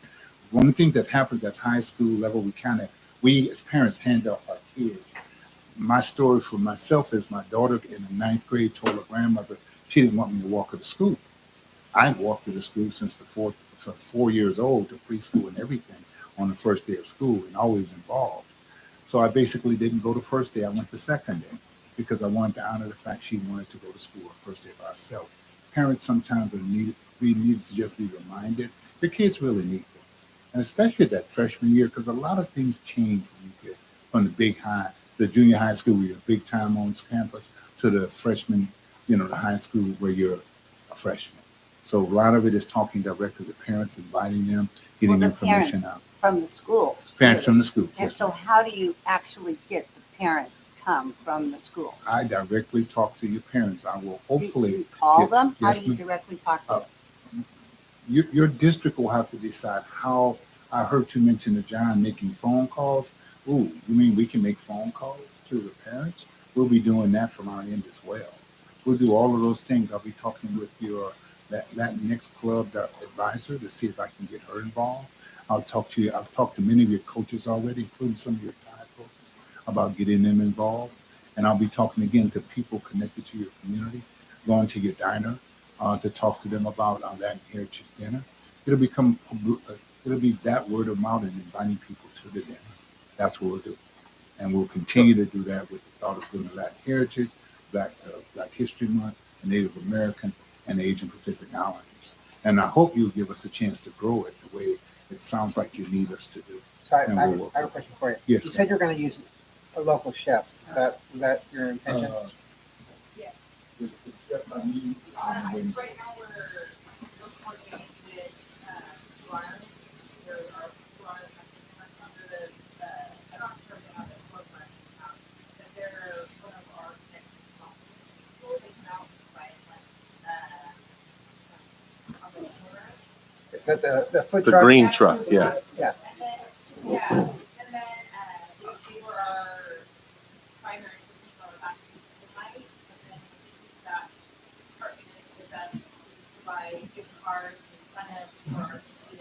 Speaker 11: One of the things that happens at high school level, we as parents hand off our kids. My story for myself is my daughter in the 9th grade told her grandmother she didn't want me to walk her to school. I'd walked her to school since from 4 years old to preschool and everything on the first day of school and always involved. So I basically didn't go the first day. I went the second day because I wanted to honor the fact she wanted to go to school the first day by herself. Parents sometimes need to just be reminded their kids really need them. And especially that freshman year, because a lot of things change when you get from the junior high school where you're big time on campus to the freshman, the high school where you're a freshman. So a lot of it is talking directly to parents, inviting them, getting information out.
Speaker 4: From the school.
Speaker 11: Parents from the school.
Speaker 4: And so how do you actually get the parents to come from the school?
Speaker 11: I directly talk to your parents. I will hopefully.
Speaker 4: Do you call them? How do you directly talk to them?
Speaker 11: Your district will have to decide how. I heard you mention to John making phone calls. Ooh, you mean we can make phone calls to the parents? We'll be doing that from our end as well. We'll do all of those things. I'll be talking with that next club advisor to see if I can get her involved. I'll talk to you. I've talked to many of your coaches already, including some of your Tide coaches, about getting them involved. And I'll be talking again to people connected to your community, going to your diner to talk to them about our Latin Heritage Dinner. It'll be that word of mouth and inviting people to the dinner. That's what we'll do. And we'll continue to do that with the thought of doing Latin Heritage, Black History Month, and Native American, and the Asian Pacific Islanders. And I hope you'll give us a chance to grow it the way it sounds like you need us to do.
Speaker 3: So I have a question for you.
Speaker 11: Yes,
Speaker 3: you said you're going to use local chefs. Is that your intention?
Speaker 6: Yes.
Speaker 11: Right now
Speaker 6: we're coordinating with Suarez. There are Suarez under the, I don't sure they have a program, but they're one of our next sponsors. So they come out and provide
Speaker 3: Is that the food
Speaker 9: The
Speaker 3: truck?
Speaker 9: green truck, yeah.
Speaker 3: Yeah.
Speaker 6: And then they were our primary people on about tonight, and then we got partnered with us to provide gift cards and incentives for our students.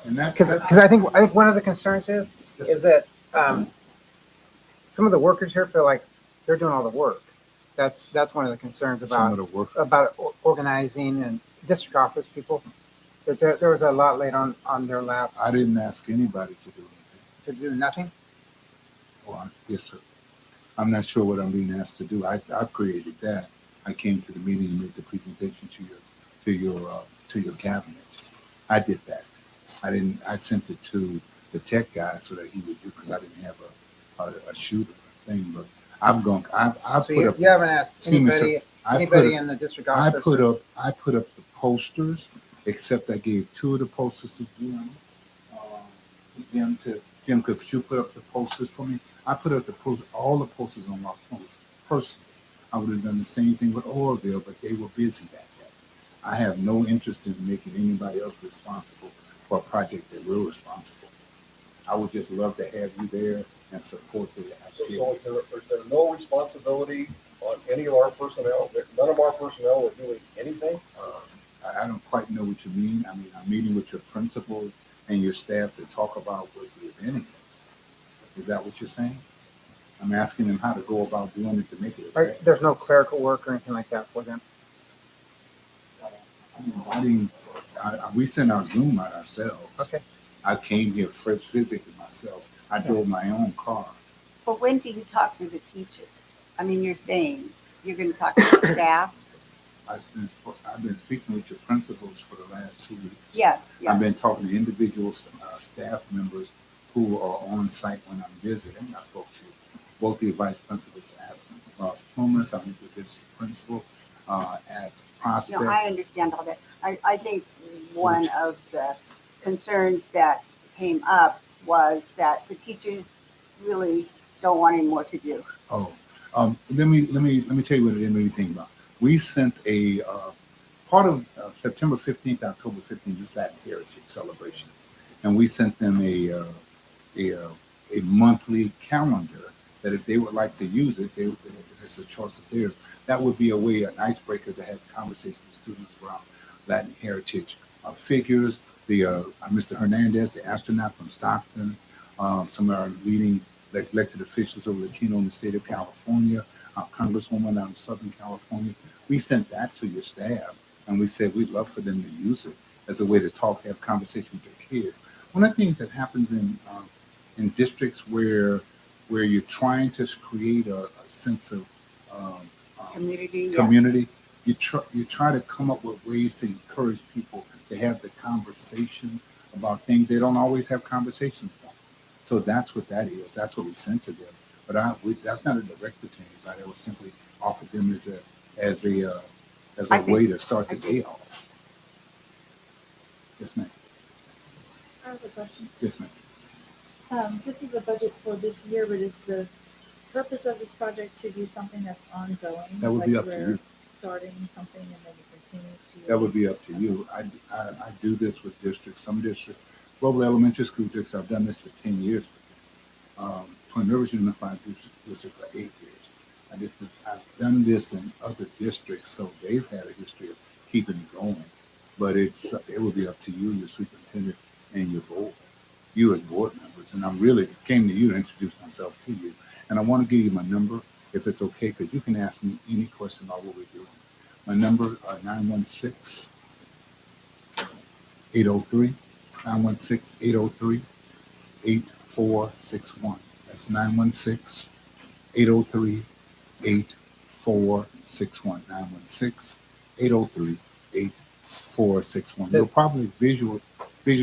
Speaker 11: And
Speaker 3: Because I think one of the concerns is that some of the workers here feel like they're doing all the work. That's one of the concerns
Speaker 11: some
Speaker 3: about
Speaker 11: of the work.
Speaker 3: organizing and district office people. That there was a lot laid on their laps
Speaker 11: I didn't ask anybody to do anything.
Speaker 3: to do nothing.
Speaker 11: Well, yes, sir. I'm not sure what I'm being asked to do. I created that. I came to the meeting and made the presentation to your cabinet. I did that. I sent it to the tech guy so that he would do, because I didn't have a shooter thing. But I've gone. I
Speaker 3: So
Speaker 11: put
Speaker 3: you
Speaker 11: up.
Speaker 3: haven't asked
Speaker 11: Excuse me, sir.
Speaker 3: anybody in the district
Speaker 11: I
Speaker 3: office.
Speaker 11: put up the posters, except I gave 2 of the posters to Jim. Jim, could you put up the posters for me? I put up all the posters on my phone personally. I would have done the same thing with Oroville, but they were busy that day. I have no interest in making anybody else responsible for a project that we're responsible. I would just love to have you there and support the activity.
Speaker 12: So is there no responsibility on any of our personnel? None of our personnel are doing anything?
Speaker 11: I don't quite know what you mean. I mean, I'm meeting with your principal and your staff to talk about what the event is. Is that what you're saying? I'm asking them how to go about doing it to make it.
Speaker 3: Right, there's no clerical work or anything like that for them.
Speaker 11: We sent our Zoom out ourselves.
Speaker 3: Okay.
Speaker 11: I came here first physically myself. I drove my own car.
Speaker 4: But when do you talk to the teachers? I mean, you're saying you're going to talk to the staff?
Speaker 11: I've been speaking with your principals for the last 2 weeks.
Speaker 4: Yes, yes.
Speaker 11: I've been talking to individual staff members who are on site when I'm visiting. I spoke to both the vice principals at Las Plumas. I met with the district principal at Prospect.
Speaker 4: No, I understand all that. I think one of the concerns that came up was that the teachers really don't want any more to do.
Speaker 11: Oh, let me tell you what it made me think about. We sent a part of September 15th, October 15th, is Latin Heritage celebration, and we sent them a monthly calendar that if they would like to use it, it's a choice of theirs. That would be a way, an icebreaker to have conversations with students around Latin heritage figures. Mr. Hernandez, the astronaut from Stockton, some of our leading elected officials of Latino in the state of California, our Congresswoman out in Southern California. We sent that to your staff, and we said we'd love for them to use it as a way to talk, have conversation with their kids. One of the things that happens in districts where you're trying to create a sense of community, you try to come up with ways to encourage people to have the conversations about things they don't always have conversations about. So that's what that is. That's what we sent to them. But that's not a directive to anybody. I was simply offered them as a way to start the day off. Yes, ma'am.
Speaker 13: I have a question.
Speaker 11: Yes, ma'am.
Speaker 13: This is a budget for this year, but is the purpose of this project to do something that's ongoing?
Speaker 11: That would be up to
Speaker 13: we're
Speaker 11: you.
Speaker 13: Starting something and then you continue to.
Speaker 11: That would be up to you. I do this with districts. Some districts, Global Elementary School districts, I've done this for 10 years. Twin Rivers Unified District for 8 years. I've done this in other districts, so they've had a history of keeping it going. But it would be up to you, your superintendent, and your board, you as board members. And I really came to you to introduce myself to you. And I want to give you my number, if it's okay, because you can ask me any question about what we're doing. My number, 916-803, 916-803-8461. That's 916-803-8461, 916-803-8461. You'll probably visual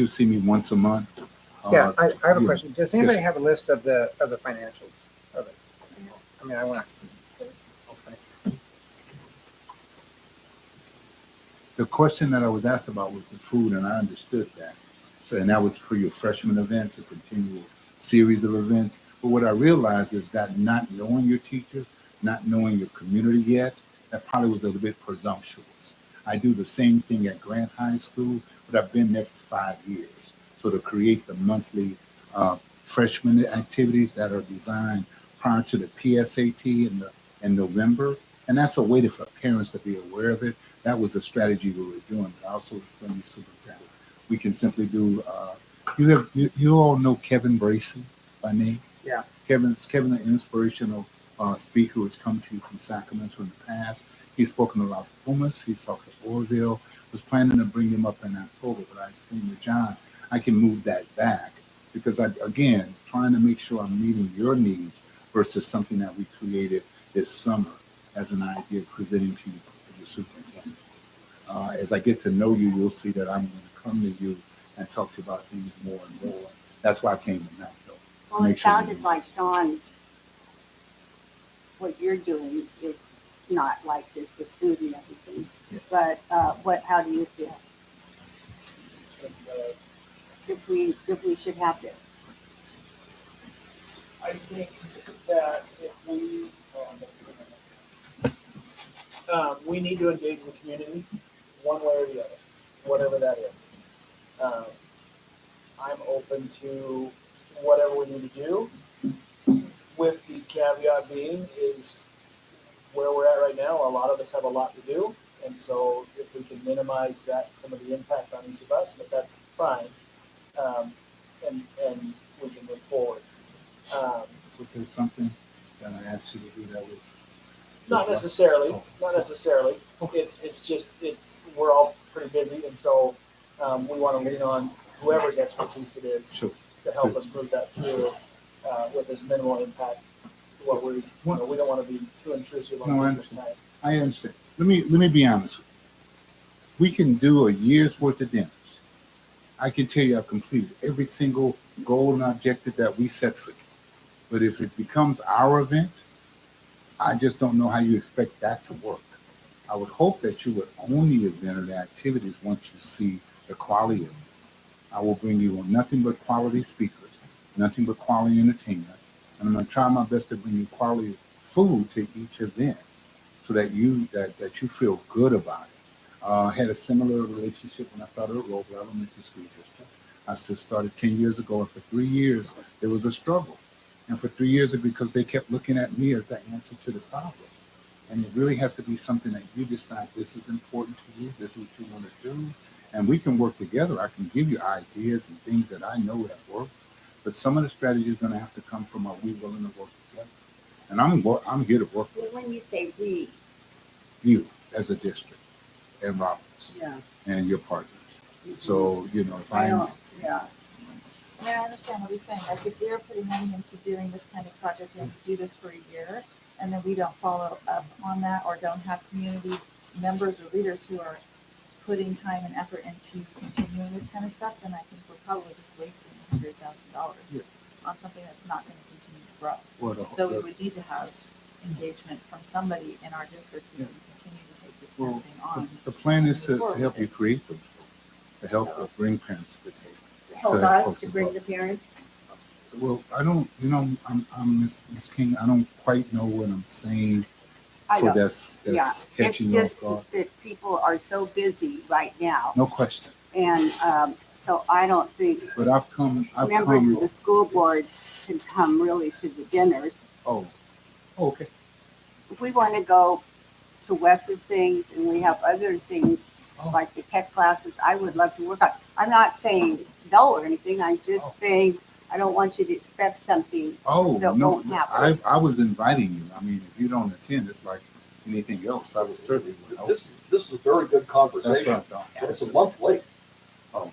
Speaker 11: see me once a month.
Speaker 3: Yeah, I have a question. Does anybody have a list of the financials of it? I mean, I want to. Okay.
Speaker 11: The question that I was asked about was the food, and I understood that. So, and that was for your freshman events, a continual series of events. But what I realized is that not knowing your teachers, not knowing your community yet, that probably was a little bit presumptuous. I do the same thing at Grant High School, but I've been there for 5 years. So to create the monthly freshman activities that are designed prior to the PSAT in November, and that's a way for parents to be aware of it. That was a strategy we were doing. But I also explained to superintendent, we can simply do You all know Kevin Bracey by name?
Speaker 3: Yeah.
Speaker 11: Kevin, an inspirational speaker who has come to you from Sacramento in the past. He's spoken to Las Pumas. He's talked to Orville. Was planning to bring him up in October, but I think with John, I can move that back because again, trying to make sure I'm meeting your needs versus something that we created this summer as an idea presenting to you as your superintendent. As I get to know you, you'll see that I'm going to come to you and talk to you about things more and more. That's why I came tonight, though.
Speaker 4: Well, it sounded like Sean, what you're doing is not like this with food and everything.
Speaker 11: Yeah.
Speaker 4: But how do you feel? If we should have this.
Speaker 5: I think that if we need to engage the community one way or the other, whatever that is. I'm open to whatever we need to do, with the caveat being is where we're at right now, a lot of us have a lot to do, and so if we can minimize that, some of the impact on each of us, but that's fine, and we can move forward.
Speaker 11: Was there something that I asked you to do that with?
Speaker 5: Not necessarily, not necessarily. It's just, we're all pretty busy, and so we want to lean on whoever's expertise it is
Speaker 11: Sure.
Speaker 5: to help us move that through with as minimal impact to what we don't want to be too intrusive on people's time.
Speaker 11: I understand. Let me be honest with you. We can do a year's worth of dinners. I can tell you I've completed every single goal and objective that we set for you. But if it becomes our event, I just don't know how you expect that to work. I would hope that you would own the event or the activities once you see the quality of it. I will bring you on nothing but quality speakers, nothing but quality entertainment, and I'm going to try my best to bring you quality food to each event so that you feel good about it. I had a similar relationship when I started at Roble Elementary School District. I started 10 years ago, and for 3 years, there was a struggle. And for 3 years, because they kept looking at me as the answer to the problem. And it really has to be something that you decide this is important to you, this is what you want to do, and we can work together. I can give you ideas and things that I know that work, but some of the strategy is going to have to come from are we willing to work together? And I'm here to work with
Speaker 4: When you say we,
Speaker 11: you as a district and Roberts and your partners. So, if
Speaker 4: I
Speaker 11: I'm,
Speaker 4: don't, yeah.
Speaker 13: I understand what he's saying. Like if we're putting money into doing this kind of project and do this for a year, and then we don't follow up on that or don't have community members or leaders who are putting time and effort into continuing this kind of stuff, then I think we're probably just wasting $100,000 on something that's not going to continue to grow. So we would need to have engagement from somebody in our district who can continue to take this kind of thing on.
Speaker 11: the plan is to help you create those goals, to help bring parents to the table.
Speaker 4: Help us to bring the parents.
Speaker 11: Well, I don't, I'm Miss King. I don't quite know what I'm saying.
Speaker 4: I
Speaker 11: So
Speaker 4: know.
Speaker 11: that's
Speaker 4: It's
Speaker 11: catching you off
Speaker 4: just
Speaker 11: guard.
Speaker 4: that people are so busy right now.
Speaker 11: No question.
Speaker 4: And so I don't think
Speaker 11: But I've come.
Speaker 4: members of the school board can come really to the dinners.
Speaker 11: Oh, okay.
Speaker 4: If we want to go to Wes's things and we have other things like the tech classes, I would love to work on. I'm not saying no or anything. I'm just saying I don't want you to expect something that
Speaker 11: No,
Speaker 4: won't happen.
Speaker 11: I was inviting you. I mean, if you don't attend, it's like anything else. I would certainly help.
Speaker 12: This is a very good conversation.
Speaker 11: That's right, Don.
Speaker 12: It's a month late.
Speaker 11: Oh,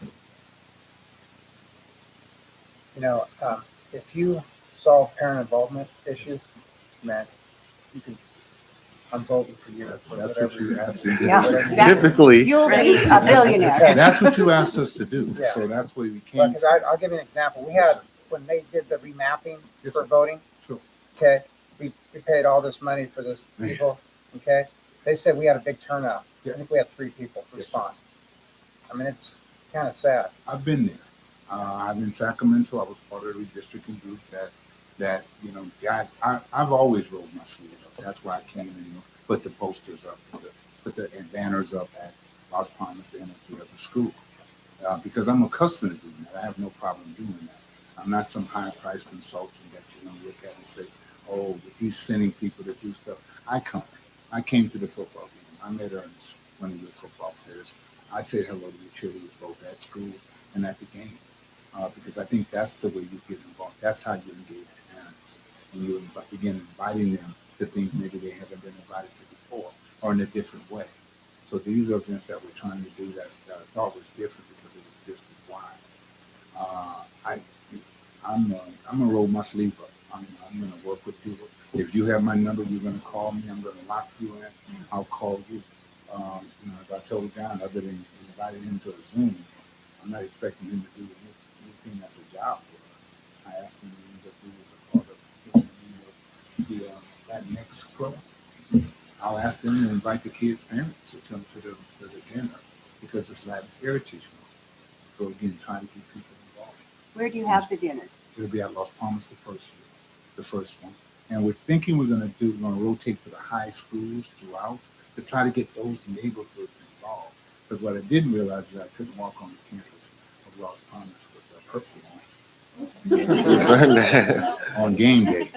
Speaker 3: If you solve parent involvement issues, man, you can. I'm voting for you.
Speaker 11: That's what you asked me to do.
Speaker 4: Yeah,
Speaker 9: Typically.
Speaker 4: You'll be a billionaire.
Speaker 11: That's what you asked us to do.
Speaker 3: Yeah.
Speaker 11: So that's why we came.
Speaker 3: Because I'll give you an example. We had, when they did the remapping
Speaker 11: Yes,
Speaker 3: for
Speaker 11: sir.
Speaker 3: voting,
Speaker 11: Sure.
Speaker 3: okay, we paid all this money for this people, okay? They said we had a big turnout. I think we had 3 people respond. I mean, it's kind of sad.
Speaker 11: I've been there. I'm in Sacramento. I was part of the redistricting group that I've always rolled my sleeves up. That's why I came and put the posters up, put the banners up at Las Palmas and at the other school. Because I'm accustomed to doing that. I have no problem doing that. I'm not some high-priced consultant that look at and say, oh, he's sending people to do stuff. I came to the football game. I met Ernest, one of your football players. I said hello to the cheerleaders both at school and at the game. because I think that's the way you get involved. That's how you engage parents, and you begin inviting them to things maybe they haven't been invited to before, or in a different way. So these are events that we're trying to do that I thought was different because it was district wide. I'm gonna roll my sleeve up. I'm gonna work with people. If you have my number, you're gonna call me. I'm gonna lock you in. I'll call you. As I told John, other than inviting him to a Zoom, I'm not expecting him to do anything that's a job for us. I asked him to do part of that next club. I'll ask them to invite the kids' parents to come to the dinner because it's Latin Heritage Month. So again, trying to keep people involved.
Speaker 4: Where do you have the dinners?
Speaker 11: It'll be at Las Palmas the first one. And we're thinking we're gonna rotate to the high schools throughout to try to get those neighborhoods involved. Because what I didn't realize is I couldn't walk on the campus of Las Palmas with a purple on. On game day.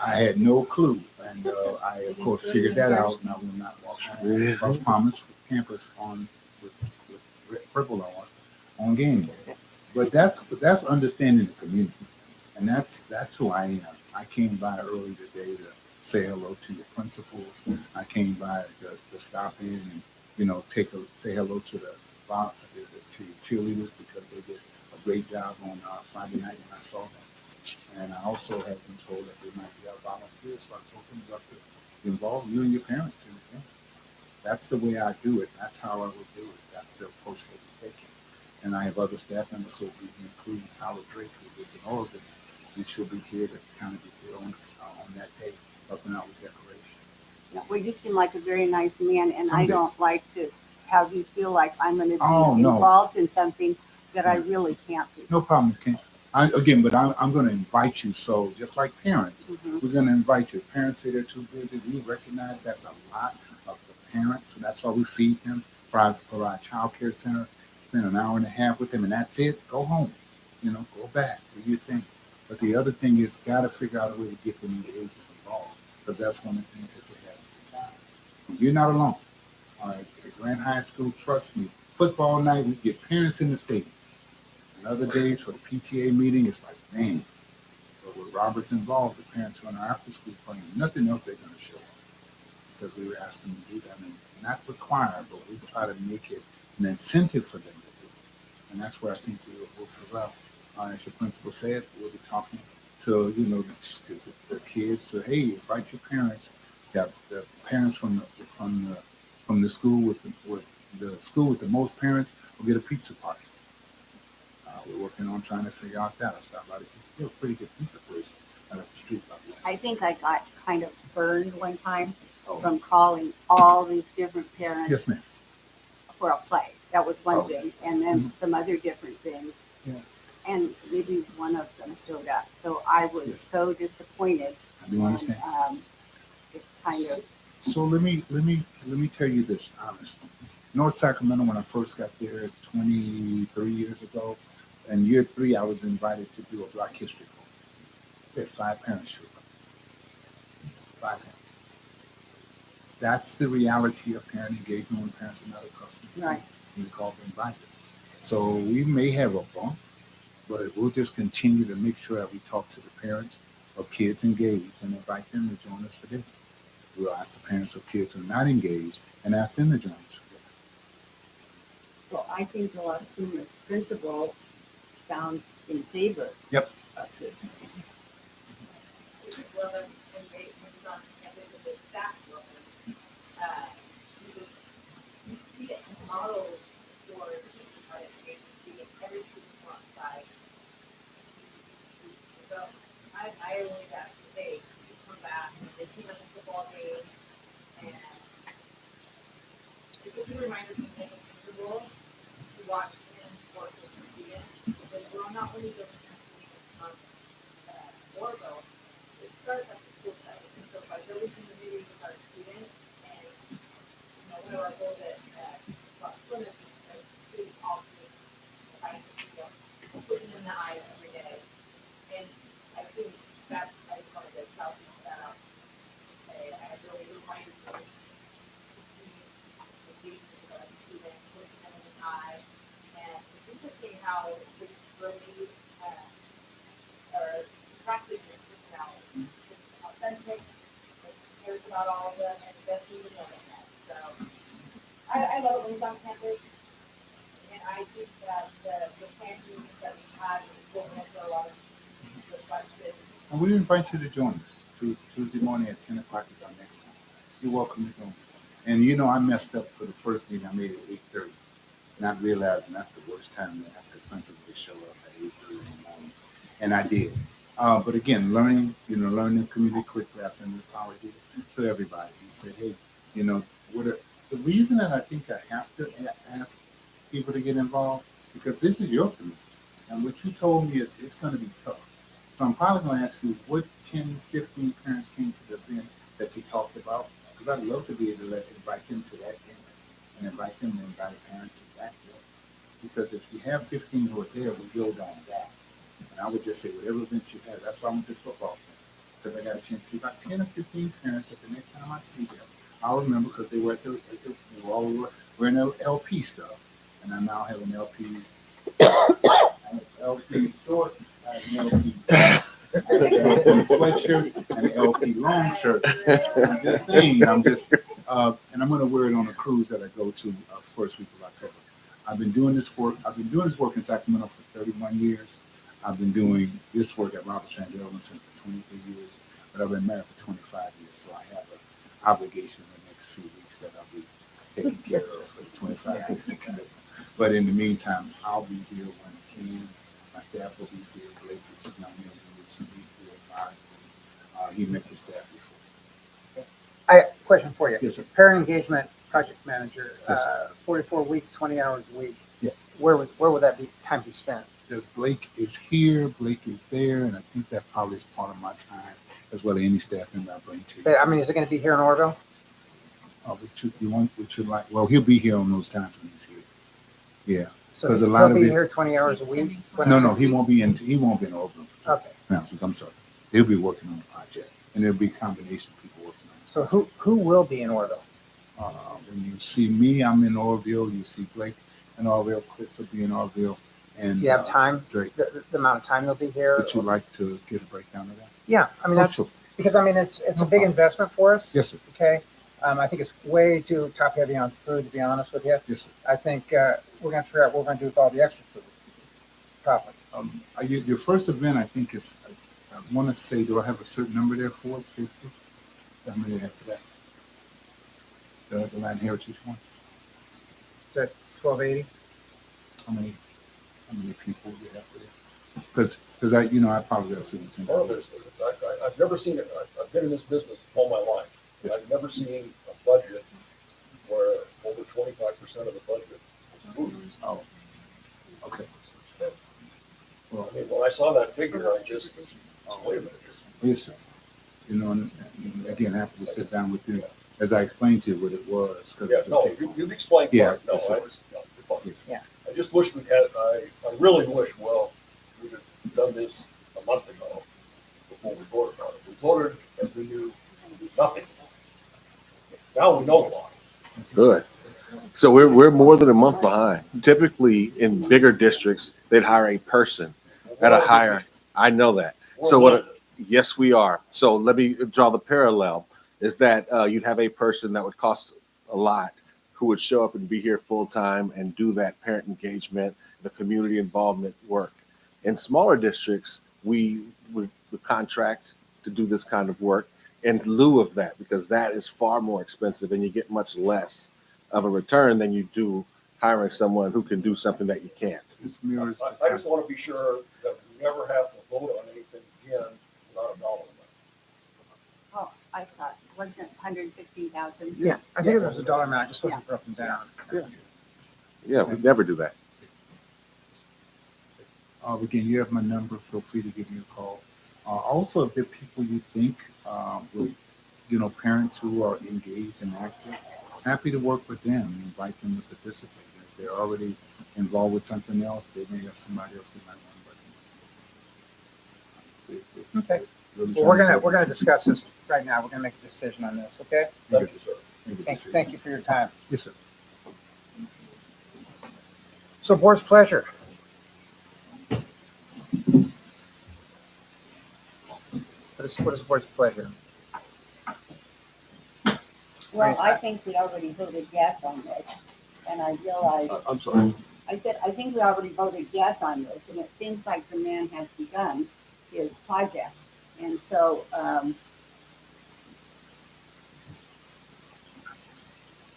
Speaker 11: I had no clue. And I, of course, figured that out, and I will not walk on Las Palmas campus with purple on game day. But that's understanding the community, and that's who I am. I came by early today to say hello to your principals. I came by to stop in and say hello to the cheerleaders because they did a great job on Friday night when I saw them. And I also have been told that they might be our volunteers, so I told them you have to involve you and your parents in the thing. That's the way I do it. That's how I would do it. That's the approach that we're taking. And I have other staff members, so we include Tyler Drake, who lives in Oregon. We should be here to kind of be there on that day, helping out with decoration.
Speaker 4: Yeah, well, you seem like a very nice man, and I
Speaker 11: Someday.
Speaker 4: don't like to have you feel like I'm going to be
Speaker 11: Oh, no.
Speaker 4: involved in something that I really can't be.
Speaker 11: No problem, Ken. I'm going to invite you. So just like parents, we're going to invite you. Parents say they're too busy. We recognize that's a lot of the parents, and that's why we feed them for our child care center. Spend an hour and a half with them, and that's it. Go home. Go back. Do your thing. But the other thing is, got to figure out a way to get them engaged and involved, because that's one of the things that they have. You're not alone. All right, at Grant High School, trust me. Football night, we get parents in the stadium. And other days for the PTA meeting, it's like, man. But with Robert's involved, the parents run our after-school program. Nothing else they're going to show up because we were asked them to do that, and not required, but we try to make it an incentive for them to do it. And that's where I think we'll prevail. As your principal said, we'll be talking to the kids. So hey, invite your parents. Got the parents from the school with the school with the most parents will get a pizza party. We're working on trying to figure out that. I stopped by a pretty good pizza place right up the street.
Speaker 4: I think I got kind of burned one time from calling all these different parents
Speaker 11: Yes, ma'am.
Speaker 4: for a play. That was one thing, and then some other different things.
Speaker 11: Yeah.
Speaker 4: And maybe one of them showed up. So I was so disappointed.
Speaker 11: I do understand.
Speaker 4: It's kind of.
Speaker 11: So let me tell you this honestly. North Sacramento, when I first got there 23 years ago, in year 3, I was invited to do a Black History program. We had 5 parents show up. 5 parents. That's the reality of parent engagement when parents are not accustomed.
Speaker 4: Right.
Speaker 11: You call them invited. So we may have a bump, but we'll just continue to make sure that we talk to the parents of kids engaged and invite them to join us for dinner. We'll ask the parents of kids who are not engaged and ask them to join us for dinner.
Speaker 4: Well, I think a lot of students, principal sound in favor.
Speaker 11: Yep.
Speaker 4: Of this.
Speaker 15: Well, when we on campus with the staff program, we get models for teaching how to engage the students. Every student wants by. So I only got today to come back. They see us in football games, and it's a good reminder to make it comfortable to watch and work with the students. Because we're not only just on Orville, it starts at the school site. And so by building community with our students, and one of our goals at Plymouth is to treat all students putting in the eye every day. And I think that's, I just wanted to tell people that out. I really remind you of engagement with our students, looking them in the eye. And it's interesting how this really
Speaker 4: I love it when he's on campus. And I think that the plan meetings that we had will answer a lot of the questions.
Speaker 11: And we invite you to join us Tuesday morning at 10 o'clock is our next one. You're welcome to join us. And you know, I messed up for the first meeting. I made it 8:30, not realizing that's the worst time to ask the principal to show up at 8:30 in the morning. And I did. But again, learning community quick lesson and apology to everybody. He said, hey, you know, the reason that I think I have to ask people to get involved, because this is your community. And what you told me is it's going to be tough. So I'm probably going to ask you what 10, 15 parents came to the event that you talked about. Because I'd love to be able to invite them to that dinner and invite them to invite parents to that dinner. Because if you have 15 who are there, we build on that. And I would just say, whatever event you have, that's why I went to football. Because I got a chance to see about 10 or 15 parents that the next time I see them, I'll remember because they were they were all wearing LP stuff. And I now have an LP, LP shorts, I have an LP sweatshirt, and an LP long shirt. I'm just saying, and I'm going to wear it on a cruise that I go to first week of October. I've been doing this work in Sacramento for 31 years. I've been doing this work at Robert Shandy Center for 23 years, but I've been married for 25 years, so I have an obligation in the next few weeks that I'll be taking care of for the 25 years. But in the meantime, I'll be here when I can. My staff will be here. Blake is young man who will be here. He met your staff before.
Speaker 3: I have a question for you.
Speaker 11: Yes, sir.
Speaker 3: Parent engagement project manager,
Speaker 11: Yes, sir.
Speaker 3: 44 weeks, 20 hours a week.
Speaker 11: Yeah.
Speaker 3: Where would that time be spent?
Speaker 11: Because Blake is here, Blake is there, and I think that probably is part of my time, as well as any staff member I bring to you.
Speaker 3: But, I mean, is it going to be here in Orville?
Speaker 11: Well, he'll be here on those times when he's here. Yeah.
Speaker 3: So
Speaker 11: Because
Speaker 3: he'll be here 20 hours a week?
Speaker 11: No, he won't be in Orville.
Speaker 3: Okay.
Speaker 11: No, I'm sorry. He'll be working on the project, and there'll be a combination of people working on it.
Speaker 3: So who will be in Orville?
Speaker 11: When you see me, I'm in Orville. You see Blake in Orville. Chris will be in Orville. And
Speaker 3: Do you have time?
Speaker 11: Drake.
Speaker 3: The amount of time they'll be here?
Speaker 11: Would you like to get a breakdown of that?
Speaker 3: Yeah, I mean, that's
Speaker 11: Sure.
Speaker 3: because, I mean, it's a big investment for us.
Speaker 11: Yes, sir.
Speaker 3: Okay. I think it's way too top heavy on food, to be honest with you.
Speaker 11: Yes, sir.
Speaker 3: I think we're going to figure out what we're going to do with all the extra food. Probably.
Speaker 11: Your first event, I think, is, I want to say, do I have a certain number there for it? 50? How many after that? The Latin Heritage one?
Speaker 3: Is that 1280?
Speaker 11: How many people do you have for that? Because I apologize.
Speaker 12: I've never seen it. I've been in this business all my life. And I've never seen a budget where over 25% of the budget is food.
Speaker 11: Oh, okay. Well,
Speaker 12: I mean, when I saw that figure, I just, wait a minute.
Speaker 11: yes, sir. And again, after we sit down with you, as I explained to you what it was.
Speaker 12: Yeah, no, you've explained.
Speaker 11: Yeah,
Speaker 12: No,
Speaker 11: yes, sir.
Speaker 12: you're fine.
Speaker 3: Yeah.
Speaker 12: I just wish we had, I really wish, well, we'd have done this a month ago before we voted on it. We voted and we knew nothing. Now we know a lot.
Speaker 9: Good. So we're more than a month behind. Typically, in bigger districts, they'd hire a person at a higher. I know that. So what? Yes, we are. So let me draw the parallel. Is that you'd have a person that would cost a lot, who would show up and be here full time and do that parent engagement, the community involvement work. In smaller districts, we would contract to do this kind of work in lieu of that, because that is far more expensive and you get much less of a return than you do hiring someone who can do something that you can't.
Speaker 12: I just want to be sure that we never have to vote on anything again without a dollar amount.
Speaker 4: Oh, I thought, wasn't it 116,000?
Speaker 3: Yeah, I think it was a dollar amount, just wasn't broken down.
Speaker 9: Yeah, we never do that.
Speaker 11: Again, you have my number. Feel free to give me a call. Also, if there are people you think, with, parents who are engaged and active, happy to work with them and invite them to participate. If they're already involved with something else, they may have somebody else that might want to.
Speaker 3: Okay. Well, we're gonna discuss this right now. We're gonna make a decision on this. Okay.
Speaker 12: Thank you, sir.
Speaker 3: Thank you for your time.
Speaker 11: Yes, sir.
Speaker 3: So, board's pleasure. What is the board's pleasure?
Speaker 4: Well, I think we already voted yes on this. and I realized,
Speaker 12: I'm sorry.
Speaker 4: I said, I think we already voted yes on this, and it seems like the man has begun his project. And so,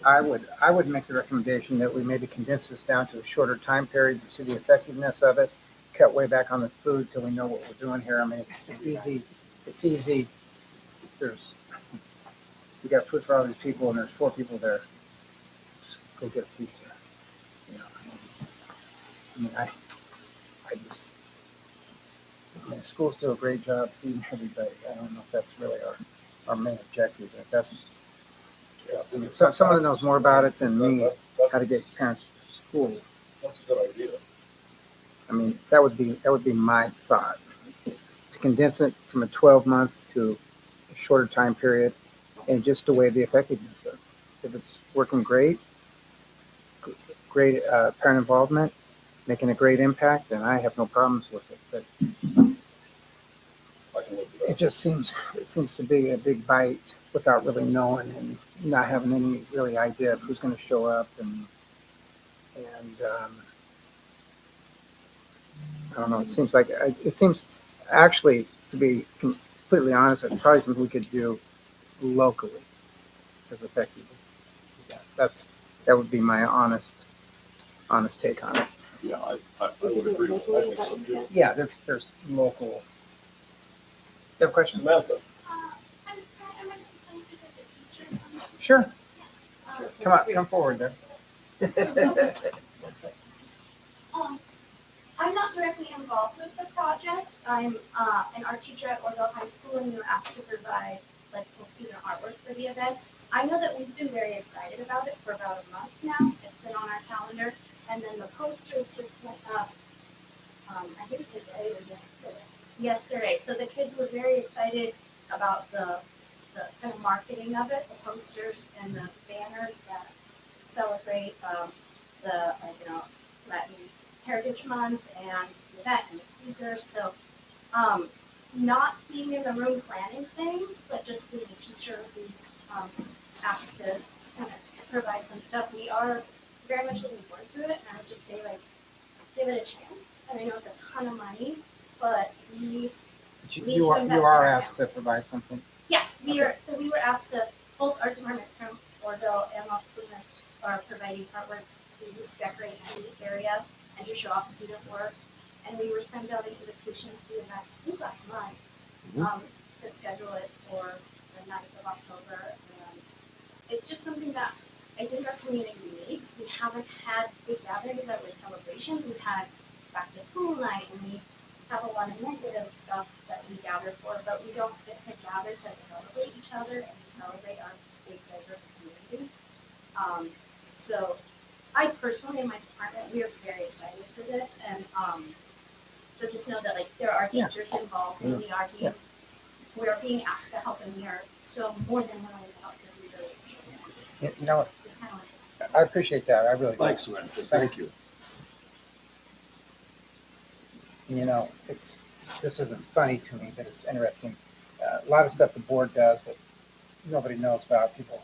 Speaker 3: I would make the recommendation that we maybe condense this down to a shorter time period to see the effectiveness of it, cut way back on the food till we know what we're doing here. I mean, it's easy. We got food for all these people and there's 4 people there. Just go get a pizza. You know, I mean, I mean, schools do a great job feeding everybody. I don't know if that's really our main objective, but that's, I mean, someone that knows more about it than me, how to get parents to school.
Speaker 12: That's a good idea.
Speaker 3: I mean, that would be my thought, to condense it from a 12-month to a shorter time period, and just to weigh the effectiveness of it. If it's working great parent involvement, making a great impact, then I have no problems with it. But
Speaker 12: I can look it up.
Speaker 3: it seems to be a big bite without really knowing and not having any really idea of who's going to show up and I don't know. It seems actually, to be completely honest, it's probably something we could do locally as effective as that. That would be my honest take on it.
Speaker 12: Yeah, I would agree with that. I think so too.
Speaker 3: Yeah, there's local. You have a question?
Speaker 12: Samantha,
Speaker 3: Sure. Come forward there.
Speaker 16: I'm not directly involved with the project. I'm an art teacher at Orville High School, and we were asked to provide like full student artwork for the event. I know that we've been very excited about it for about a month now. It's been on our calendar, and then the posters just went up. I think today or yesterday. So the kids were very excited about the kind of marketing of it, the posters and the banners that celebrate the Latin Heritage Month and the event and the speakers. So not being in the room planning things, but just being a teacher who's asked to kind of provide some stuff, we are very much looking forward to it. And I would just say, like, give it a chance. And I know it's a ton of money, but
Speaker 3: You are asked to provide something.
Speaker 16: yeah, we were asked to, both art departments from Orville and Los Plumas are providing artwork to decorate the area and to show off student work. And we were sent out an invitation to the event, I think last month, to schedule it for the 9th of October. And it's just something that I think our community needs. We haven't had big gatherings that were celebrations. We've had back to school night, and we have a lot of negative stuff that we gather for, but we don't get to gather to celebrate each other and to celebrate our big diverse community. So I personally, in my department, we are very excited for this, and so just know that like there are teachers involved, and we are being asked to help, and we are so more than willing to help because we really appreciate it.
Speaker 3: You know, I appreciate that. I really do.
Speaker 12: thanks, Samantha. Thank you.
Speaker 3: You know, this isn't funny to me, but it's interesting. A lot of stuff the board does that nobody knows about. People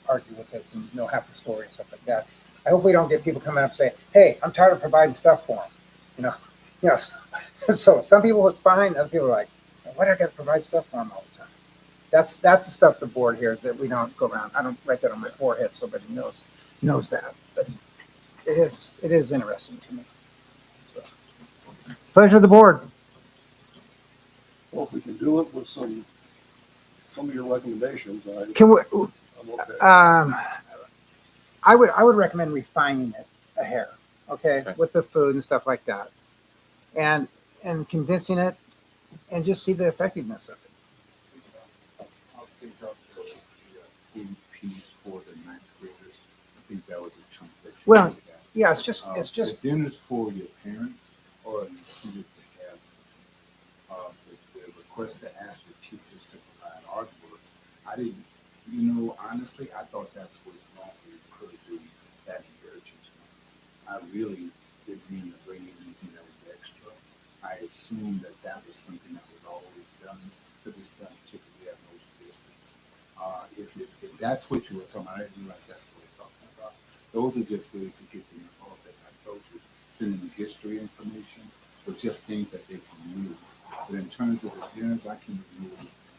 Speaker 3: argue with us and know half the story and stuff like that. I hope we don't get people coming up and saying, "Hey, I'm tired of providing stuff for them." You know. So some people it's fine. Other people are like, "Why do I got to provide stuff for them all the time?" That's the stuff the board hears that we don't go around. I don't write that on my forehead so everybody knows that. But it is interesting to me. So. Pleasure of the board.
Speaker 12: Well, if we can do it with some of your recommendations,
Speaker 3: Can we?
Speaker 12: I'm okay.
Speaker 3: I would recommend refining it a hair, okay, with the food and stuff like that, and condensing it, and just see the effectiveness of it.
Speaker 11: I'll take up the food piece for the ninth graders. I think that was a chunk that you
Speaker 3: Well,
Speaker 11: did that.
Speaker 3: yeah, it's just
Speaker 11: The dinners for your parents or you see that they have the request to ask your teachers to provide artwork. I didn't, honestly, I thought that's what normally could do that encourages me. I really didn't mean to bring in anything that was extra. I assumed that was something that was always done because it's done typically at most districts. If that's what you were talking about, I didn't realize that's what we're talking about. those are just ways to get them involved, as I told you, sending them history information, or just things that they can use. But in terms of the dinners, I can remove,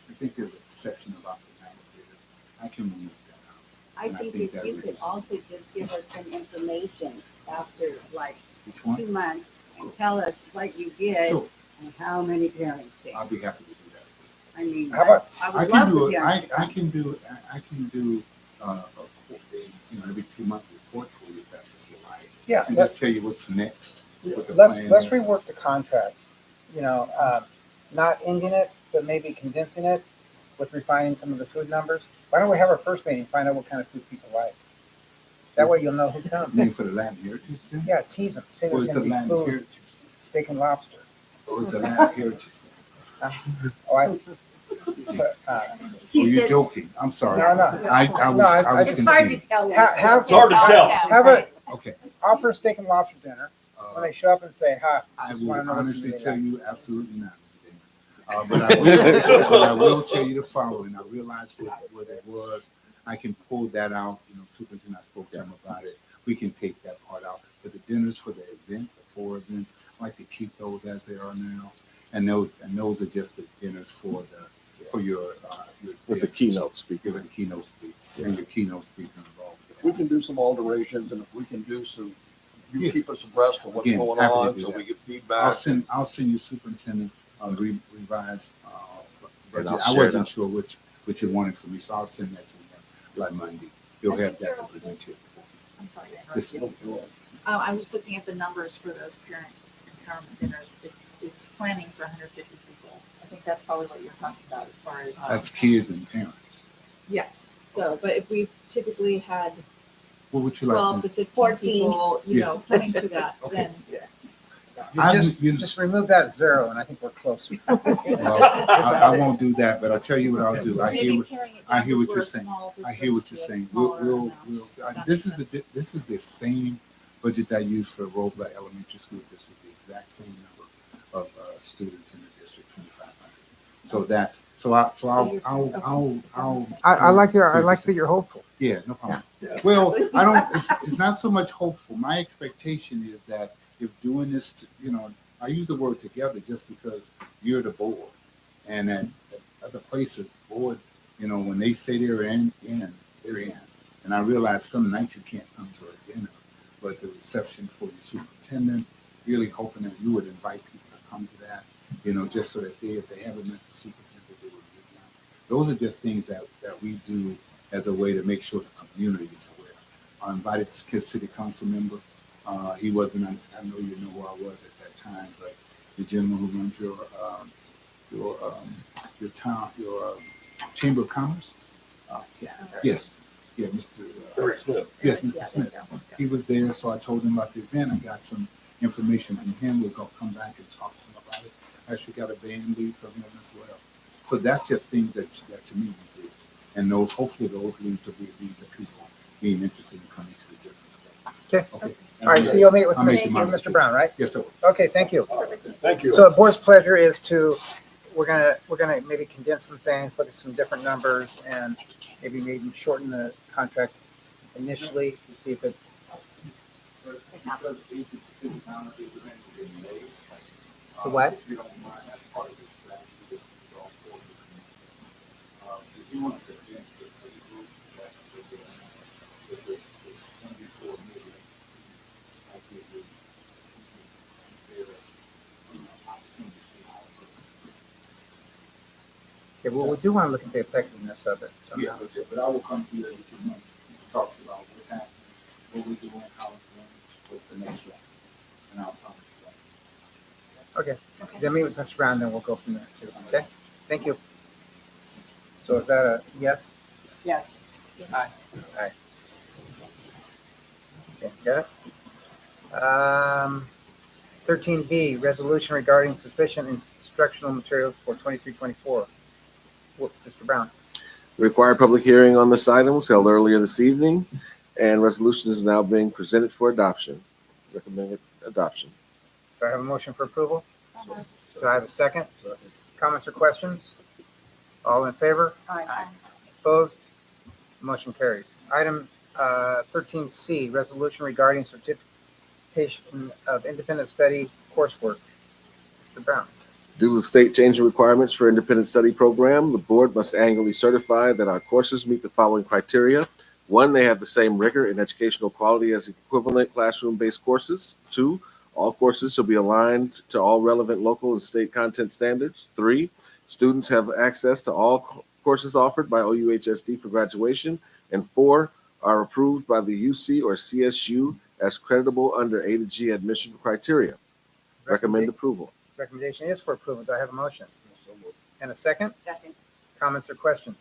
Speaker 11: I think there's a section about the night dinners. I can remove that out.
Speaker 4: I
Speaker 11: And
Speaker 4: think
Speaker 11: that
Speaker 4: if you could
Speaker 11: reduces-
Speaker 4: also just give us some information after like
Speaker 11: Which one?
Speaker 4: 2 months and tell us what you did
Speaker 11: Sure,
Speaker 4: and how many parents came.
Speaker 11: I'll be happy to do that.
Speaker 4: I mean,
Speaker 3: How about-
Speaker 4: I
Speaker 11: I
Speaker 4: would
Speaker 11: can
Speaker 4: love
Speaker 11: do
Speaker 4: the
Speaker 11: it,
Speaker 4: parents to
Speaker 11: I
Speaker 4: come.
Speaker 11: can do, every 2 month report for you, if that's what you like.
Speaker 3: Yeah,
Speaker 11: And just tell you what's next. what the
Speaker 3: let's
Speaker 11: plan is.
Speaker 3: rework the contract. Not ending it, but maybe condensing it with refining some of the food numbers. Why don't we have our first meeting, find out what kind of food people like? That way you'll know who comes.
Speaker 11: Name for the Latin Heritage Day?
Speaker 3: Yeah, tease them. Say
Speaker 11: Or
Speaker 3: there's
Speaker 11: it's a
Speaker 3: gonna be
Speaker 11: Latin
Speaker 3: food,
Speaker 11: Heritage?
Speaker 3: steak and lobster.
Speaker 11: Or it's a Latin Heritage?
Speaker 3: Oh,
Speaker 11: Oh, you're joking. I'm sorry.
Speaker 3: No, no.
Speaker 11: I
Speaker 3: No, I
Speaker 11: was
Speaker 3: just-
Speaker 4: It's hard to
Speaker 11: confused.
Speaker 4: tell.
Speaker 3: Have
Speaker 12: It's hard to tell.
Speaker 3: Have a,
Speaker 11: Okay.
Speaker 3: offer a steak and lobster dinner. When they show up and say, hi,
Speaker 11: I
Speaker 3: just
Speaker 11: will
Speaker 3: wanna know what you
Speaker 11: honestly
Speaker 3: really
Speaker 11: tell
Speaker 3: like.
Speaker 11: you, absolutely not, Mr. Damon. But I will tell you the following. I realized what it was. I can pull that out, superintendent, I spoke to him about it. We can take that part out. But the dinners for the event, the 4 events, I like to keep those as they are now. And those are just the dinners for your
Speaker 9: With the keynote speaker.
Speaker 11: Give a keynote speaker and your keynote speaker involved.
Speaker 12: If we can do some alterations and if we can do some, you
Speaker 11: Yeah.
Speaker 12: keep us abreast of what's
Speaker 11: Again,
Speaker 12: going
Speaker 11: happy to
Speaker 12: on
Speaker 11: do
Speaker 12: so
Speaker 11: that.
Speaker 12: we get
Speaker 11: I'll
Speaker 12: feedback.
Speaker 11: send you superintendent revised budget.
Speaker 9: I'll
Speaker 11: I
Speaker 9: share
Speaker 11: wasn't
Speaker 9: that.
Speaker 11: sure which you wanted from me, so I'll send that to him like Monday. You'll have that to present to you.
Speaker 13: I'm sorry to
Speaker 11: This
Speaker 13: interrupt you.
Speaker 11: one.
Speaker 13: I'm just looking at the numbers for those parent empowerment dinners. It's planning for 150 people. I think that's probably what you're talking about as far as.
Speaker 11: That's kids and parents.
Speaker 13: Yes, so, but if we've typically had
Speaker 11: What would you like?
Speaker 13: 12 to 15
Speaker 4: 14.
Speaker 13: people,
Speaker 11: Yeah.
Speaker 13: coming to that,
Speaker 11: Okay.
Speaker 13: then
Speaker 3: Just remove that 0 and I think we're closer.
Speaker 11: Well, I won't do that, but I'll tell you what I'll do. I
Speaker 13: maybe
Speaker 11: hear what
Speaker 13: carrying it
Speaker 11: I
Speaker 13: down
Speaker 11: hear
Speaker 13: because
Speaker 11: what
Speaker 13: we're
Speaker 11: you're
Speaker 13: a
Speaker 11: saying.
Speaker 13: small
Speaker 11: I hear what
Speaker 13: district,
Speaker 11: you're saying.
Speaker 13: smaller
Speaker 11: We'll
Speaker 13: amount.
Speaker 11: this is the same budget I use for Roebler Elementary School District, the exact same number of students in the district, 2,500.
Speaker 3: I like that you're hopeful.
Speaker 11: Yeah, no problem. Well, it's not so much hopeful. My expectation is that if doing this, I use the word together just because you're the board. And at other places, board, when they say they're in, they're in. And I realize some nights you can't come to a dinner, but the reception for your superintendent, really hoping that you would invite people to come to that, just so that if they haven't met the superintendent, they would meet them. Those are just things that we do as a way to make sure the community is aware. I invited this city council member. He wasn't, I know you know who I was at that time, but the gentleman who runs your town, your Chamber of Commerce. Yes, Mr.
Speaker 12: Eric Smith.
Speaker 11: Yes, Mr. Smith. He was there, so I told him about the event. I got some information from him. We're gonna come back and talk to him about it. I actually got a band lead from him as well. So that's just things that to me we do. And hopefully those leads will be leads of people being interested in coming to the different.
Speaker 3: Okay. All right, so you'll meet with
Speaker 11: I'll make the
Speaker 3: Mr.
Speaker 11: modification.
Speaker 3: Brown, right?
Speaker 11: Yes, sir.
Speaker 3: Okay, thank you.
Speaker 12: Thank you.
Speaker 3: So the board's pleasure is we're gonna maybe condense some things, look at some different numbers and maybe shorten the contract initially to see if it. The what?
Speaker 11: If you don't mind, that's part of this strategy that we go forward. If you want to convince the group that it's going to be 4 million, I give you opportunity to see how it goes.
Speaker 3: Okay, well, we do want to look at the effectiveness of it.
Speaker 11: Yeah,
Speaker 3: somehow.
Speaker 11: but I will come to you every 2 months and talk to you about what's happening, what we're doing, how it's going, what's the next one. And I'll talk to you.
Speaker 3: Okay, then meet with Mr. Brown, then we'll go from there too. Okay, thank you. So is that a yes?
Speaker 4: Yes.
Speaker 3: Aye. Aye. Okay, got it. 13B, resolution regarding sufficient instructional materials for 23-24. Mr. Brown.
Speaker 9: The required public hearing on this item was held earlier this evening, and resolution is now being presented for adoption. Recommended adoption.
Speaker 3: Do I have a motion for approval? Do I have a second? Comments or questions? All in favor?
Speaker 4: Aye.
Speaker 3: Opposed? Motion carries. Item 13C, resolution regarding certification of independent study coursework. Mr. Brown.
Speaker 9: Due to the state changing requirements for independent study program, the board must annually certify that our courses meet the following criteria. 1, they have the same rigor and educational quality as equivalent classroom-based courses. 2, all courses shall be aligned to all relevant local and state content standards. 3, students have access to all courses offered by OUHSD for graduation. And 4, are approved by the UC or CSU as creditable under A to G admission criteria. Recommend approval.
Speaker 3: Recommendation is for approval. Do I have a motion? And a second?
Speaker 4: Second.
Speaker 3: Comments or questions?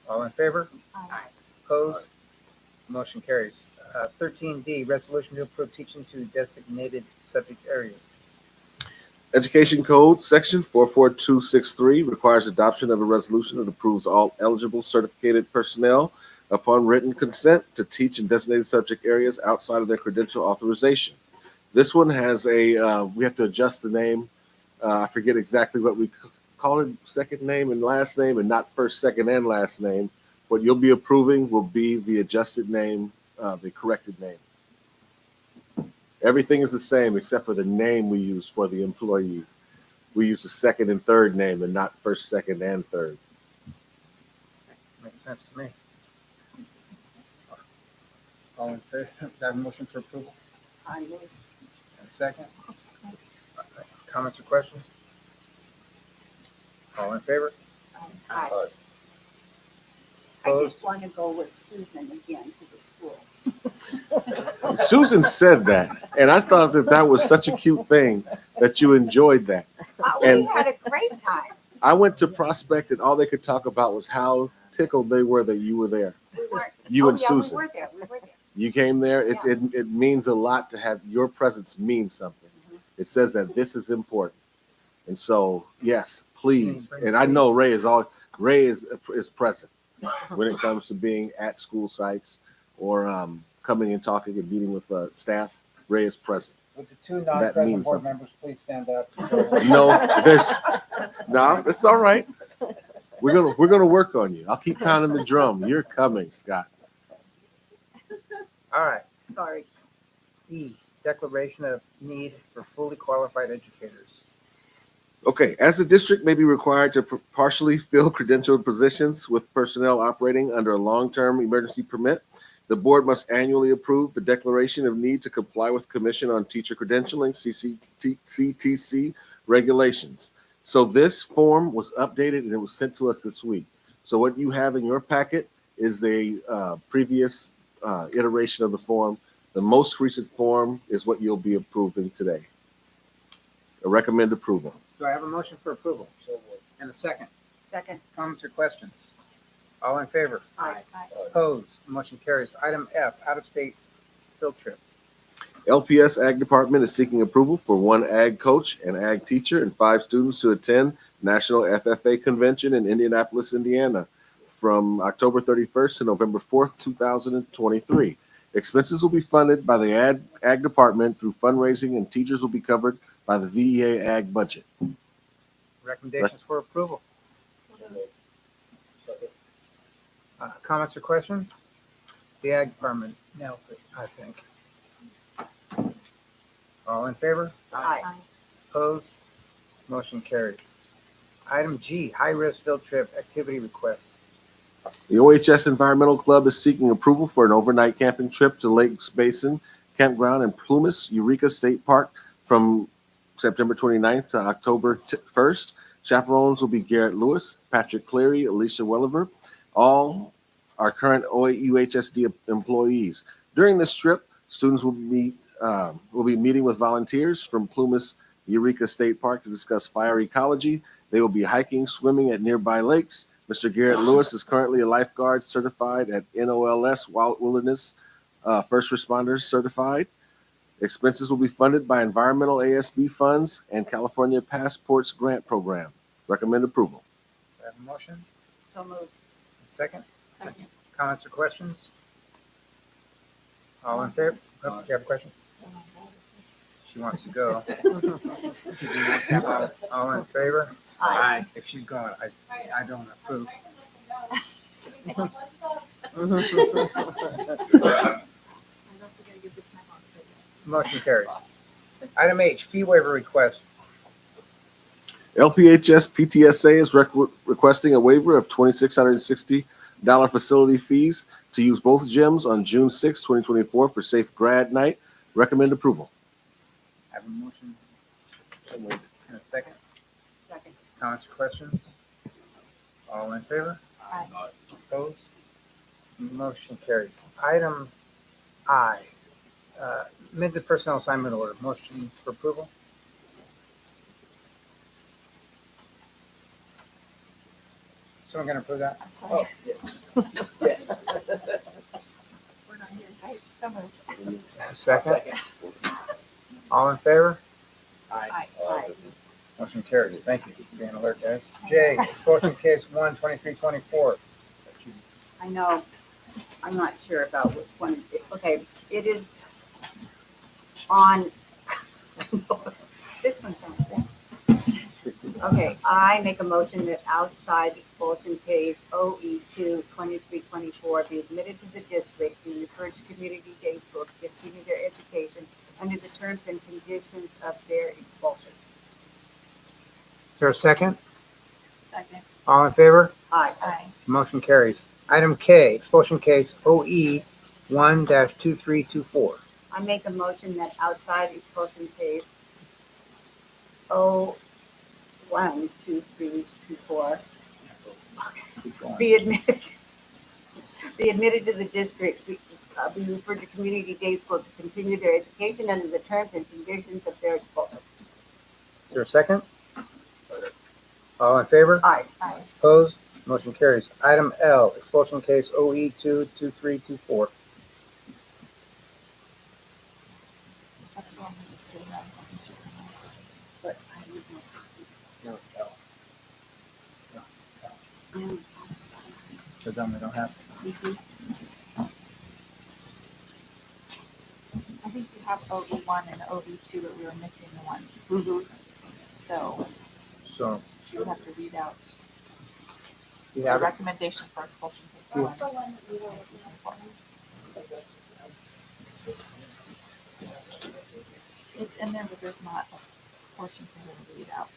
Speaker 3: All in favor?
Speaker 4: Aye.
Speaker 3: Opposed? Motion carries. 13D, resolution to approve teaching to designated subject areas.
Speaker 9: Education Code Section 44263 requires adoption of a resolution that approves all eligible certificated personnel upon written consent to teach in designated subject areas outside of their credential authorization. This one has we have to adjust the name. I forget exactly what we call it, second name and last name, and not first, second, and last name. What you'll be approving will be the adjusted name, the corrected name. Everything is the same except for the name we use for the employee. We use the second and third name and not first, second, and third.
Speaker 3: Makes sense to me. All in favor? Do I have a motion for approval?
Speaker 4: I move.
Speaker 3: And a second? Comments or questions? All in favor?
Speaker 4: Aye. I
Speaker 3: Opposed?
Speaker 4: just want to go with Susan again to the school.
Speaker 9: Susan said that, and I thought that was such a cute thing that you enjoyed that.
Speaker 4: We
Speaker 9: And
Speaker 4: had a great time.
Speaker 9: I went to Prospect, and all they could talk about was how tickled they were that you were there.
Speaker 4: We weren't.
Speaker 9: You and
Speaker 4: yeah,
Speaker 9: Susan.
Speaker 4: We were there. We were there.
Speaker 9: You came there. It means a lot to have your presence mean something. It says that this is important, and so yes, please. And I know Ray is present when it comes to being at school sites or coming and talking and meeting with staff. Ray is present.
Speaker 3: Would the two
Speaker 9: That
Speaker 3: non-present
Speaker 9: means
Speaker 3: board
Speaker 9: something.
Speaker 3: members please stand up?
Speaker 9: No, it's all right. We're gonna work on you. I'll keep pounding the drum. You're coming, Scott.
Speaker 3: All right.
Speaker 4: Sorry.
Speaker 3: E, declaration of need for fully qualified educators.
Speaker 9: Okay, as the district may be required to partially fill credentialed positions with personnel operating under a long-term emergency permit, the board must annually approve the declaration of need to comply with Commission on Teacher Credentialing, CTC regulations. So this form was updated and it was sent to us this week. So what you have in your packet is a previous iteration of the form. The most recent form is what you'll be approving today. I recommend approval.
Speaker 3: Do I have a motion for approval? And a second?
Speaker 4: Second.
Speaker 3: Comments or questions? All in favor?
Speaker 4: Aye.
Speaker 3: Opposed? Motion carries. Item F, out-of-state field trip.
Speaker 9: LPS Ag Department is seeking approval for 1 ag coach and ag teacher and 5 students to attend National FFA Convention in Indianapolis, Indiana from October 31st to November 4th, 2023. Expenses will be funded by the Ag Department through fundraising, and teachers will be covered by the VEA Ag budget.
Speaker 3: Recommendations for approval. Comments or questions? The Ag Department nails it, I think. All in favor?
Speaker 4: Aye.
Speaker 3: Opposed? Motion carries. Item G, high-risk field trip activity request.
Speaker 9: The OHS Environmental Club is seeking approval for an overnight camping trip to Lakes Basin Campground in Plumas, Eureka State Park from September 29th to October 1st. Chaperones will be Garrett Lewis, Patrick Cleary, Alicia Welliver. All are current OUHSD employees. During this trip, students will be meeting with volunteers from Plumas Eureka State Park to discuss fire ecology. They will be hiking, swimming at nearby lakes. Mr. Garrett Lewis is currently a lifeguard certified at NOLS Wilderness First Responders Certified. Expenses will be funded by Environmental ASB funds and California Passports Grant Program. Recommend approval.
Speaker 3: Do I have a motion?
Speaker 4: So moved.
Speaker 3: Second?
Speaker 4: Second.
Speaker 3: Comments or questions? All in favor? Oh, do you have a question? She wants to go. All in favor?
Speaker 4: Aye.
Speaker 3: If she's gone, I don't approve. Motion carries. Item H, fee waiver request.
Speaker 9: LPHS PTSA is requesting a waiver of $2,660 facility fees to use both gyms on June 6, 2024 for Safe Grad Night. Recommend approval.
Speaker 3: Have a motion and a second.
Speaker 4: Second.
Speaker 3: Comments or questions? All in favor?
Speaker 4: Aye.
Speaker 3: Opposed? Motion carries. Item I, amend the personnel assignment order. Motion for approval? Someone gonna approve that?
Speaker 4: I'm sorry.
Speaker 3: Yeah.
Speaker 4: We're not here. Aye, so moved.
Speaker 3: Second? All in favor?
Speaker 4: Aye. Aye.
Speaker 3: Motion carries. Thank you for being alert, guys. J, expulsion case 12324.
Speaker 17: I know, I'm not sure about which one. Okay, it is on, this one's on. Okay, I make a motion that outside expulsion case OE2 2324 be admitted to the district and referred to community day school to continue their education under the terms and conditions of their expulsion.
Speaker 3: Is there a second?
Speaker 4: Second.
Speaker 3: All in favor?
Speaker 17: Aye.
Speaker 4: Aye.
Speaker 3: Motion carries. Item K, expulsion case OE 1-2324.
Speaker 17: I make a motion that outside expulsion case O12324 be admitted to the district, be referred to community day school to continue their education under the terms and conditions of their expulsion.
Speaker 3: Is there a second? All in favor?
Speaker 17: Aye.
Speaker 4: Aye.
Speaker 3: Opposed? Motion carries. Item L, expulsion case OE 2-2324.
Speaker 4: That's the one we just did, right?
Speaker 3: No, it's L. Because then we don't have.
Speaker 4: I think we have OE1 and OE2, but we were missing the one. So
Speaker 3: So
Speaker 4: you have to read out
Speaker 3: we
Speaker 4: the
Speaker 3: have it.
Speaker 4: recommendation for expulsion case
Speaker 16: That's
Speaker 4: one.
Speaker 16: the one that we were looking for.
Speaker 4: It's in there, but there's not a portion for them to read out.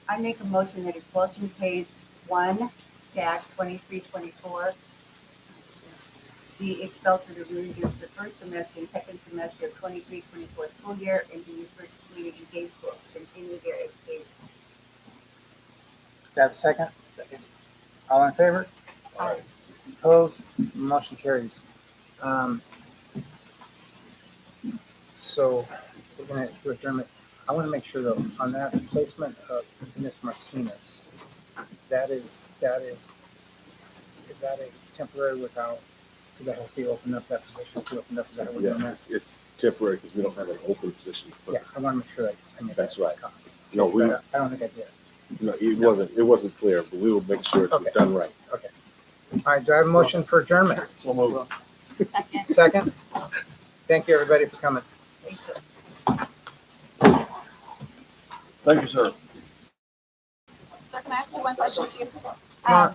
Speaker 17: I make a motion that expulsion case 1-2324 be expelled for the remainder of the first semester and second semester of 23-24 school year and be referred to community day school to continue their education.
Speaker 3: Do I have a second? Second. All in favor?
Speaker 4: Aye.
Speaker 3: Opposed? Motion carries. So we're gonna do adjournment. I want to make sure though, on that placement of Ms. Martinez, that is a temporary without, because that has to be opened up, that position has to be opened up, is that what we're doing
Speaker 9: Yeah,
Speaker 3: that?
Speaker 9: it's temporary because we don't have an open position.
Speaker 3: Yeah, I want to make sure that I made
Speaker 9: That's
Speaker 3: that
Speaker 9: right.
Speaker 3: comment.
Speaker 9: No, we,
Speaker 3: I don't think I did.
Speaker 9: no, it wasn't clear, but we will make sure it's
Speaker 3: Okay.
Speaker 9: done right.
Speaker 3: Okay. All right, do I have a motion for adjournment?
Speaker 9: So moved.
Speaker 4: Second.
Speaker 3: Second? Thank you, everybody, for coming.
Speaker 12: Thank you, sir.
Speaker 4: So can I ask you one question, Chief?
Speaker 3: Come on.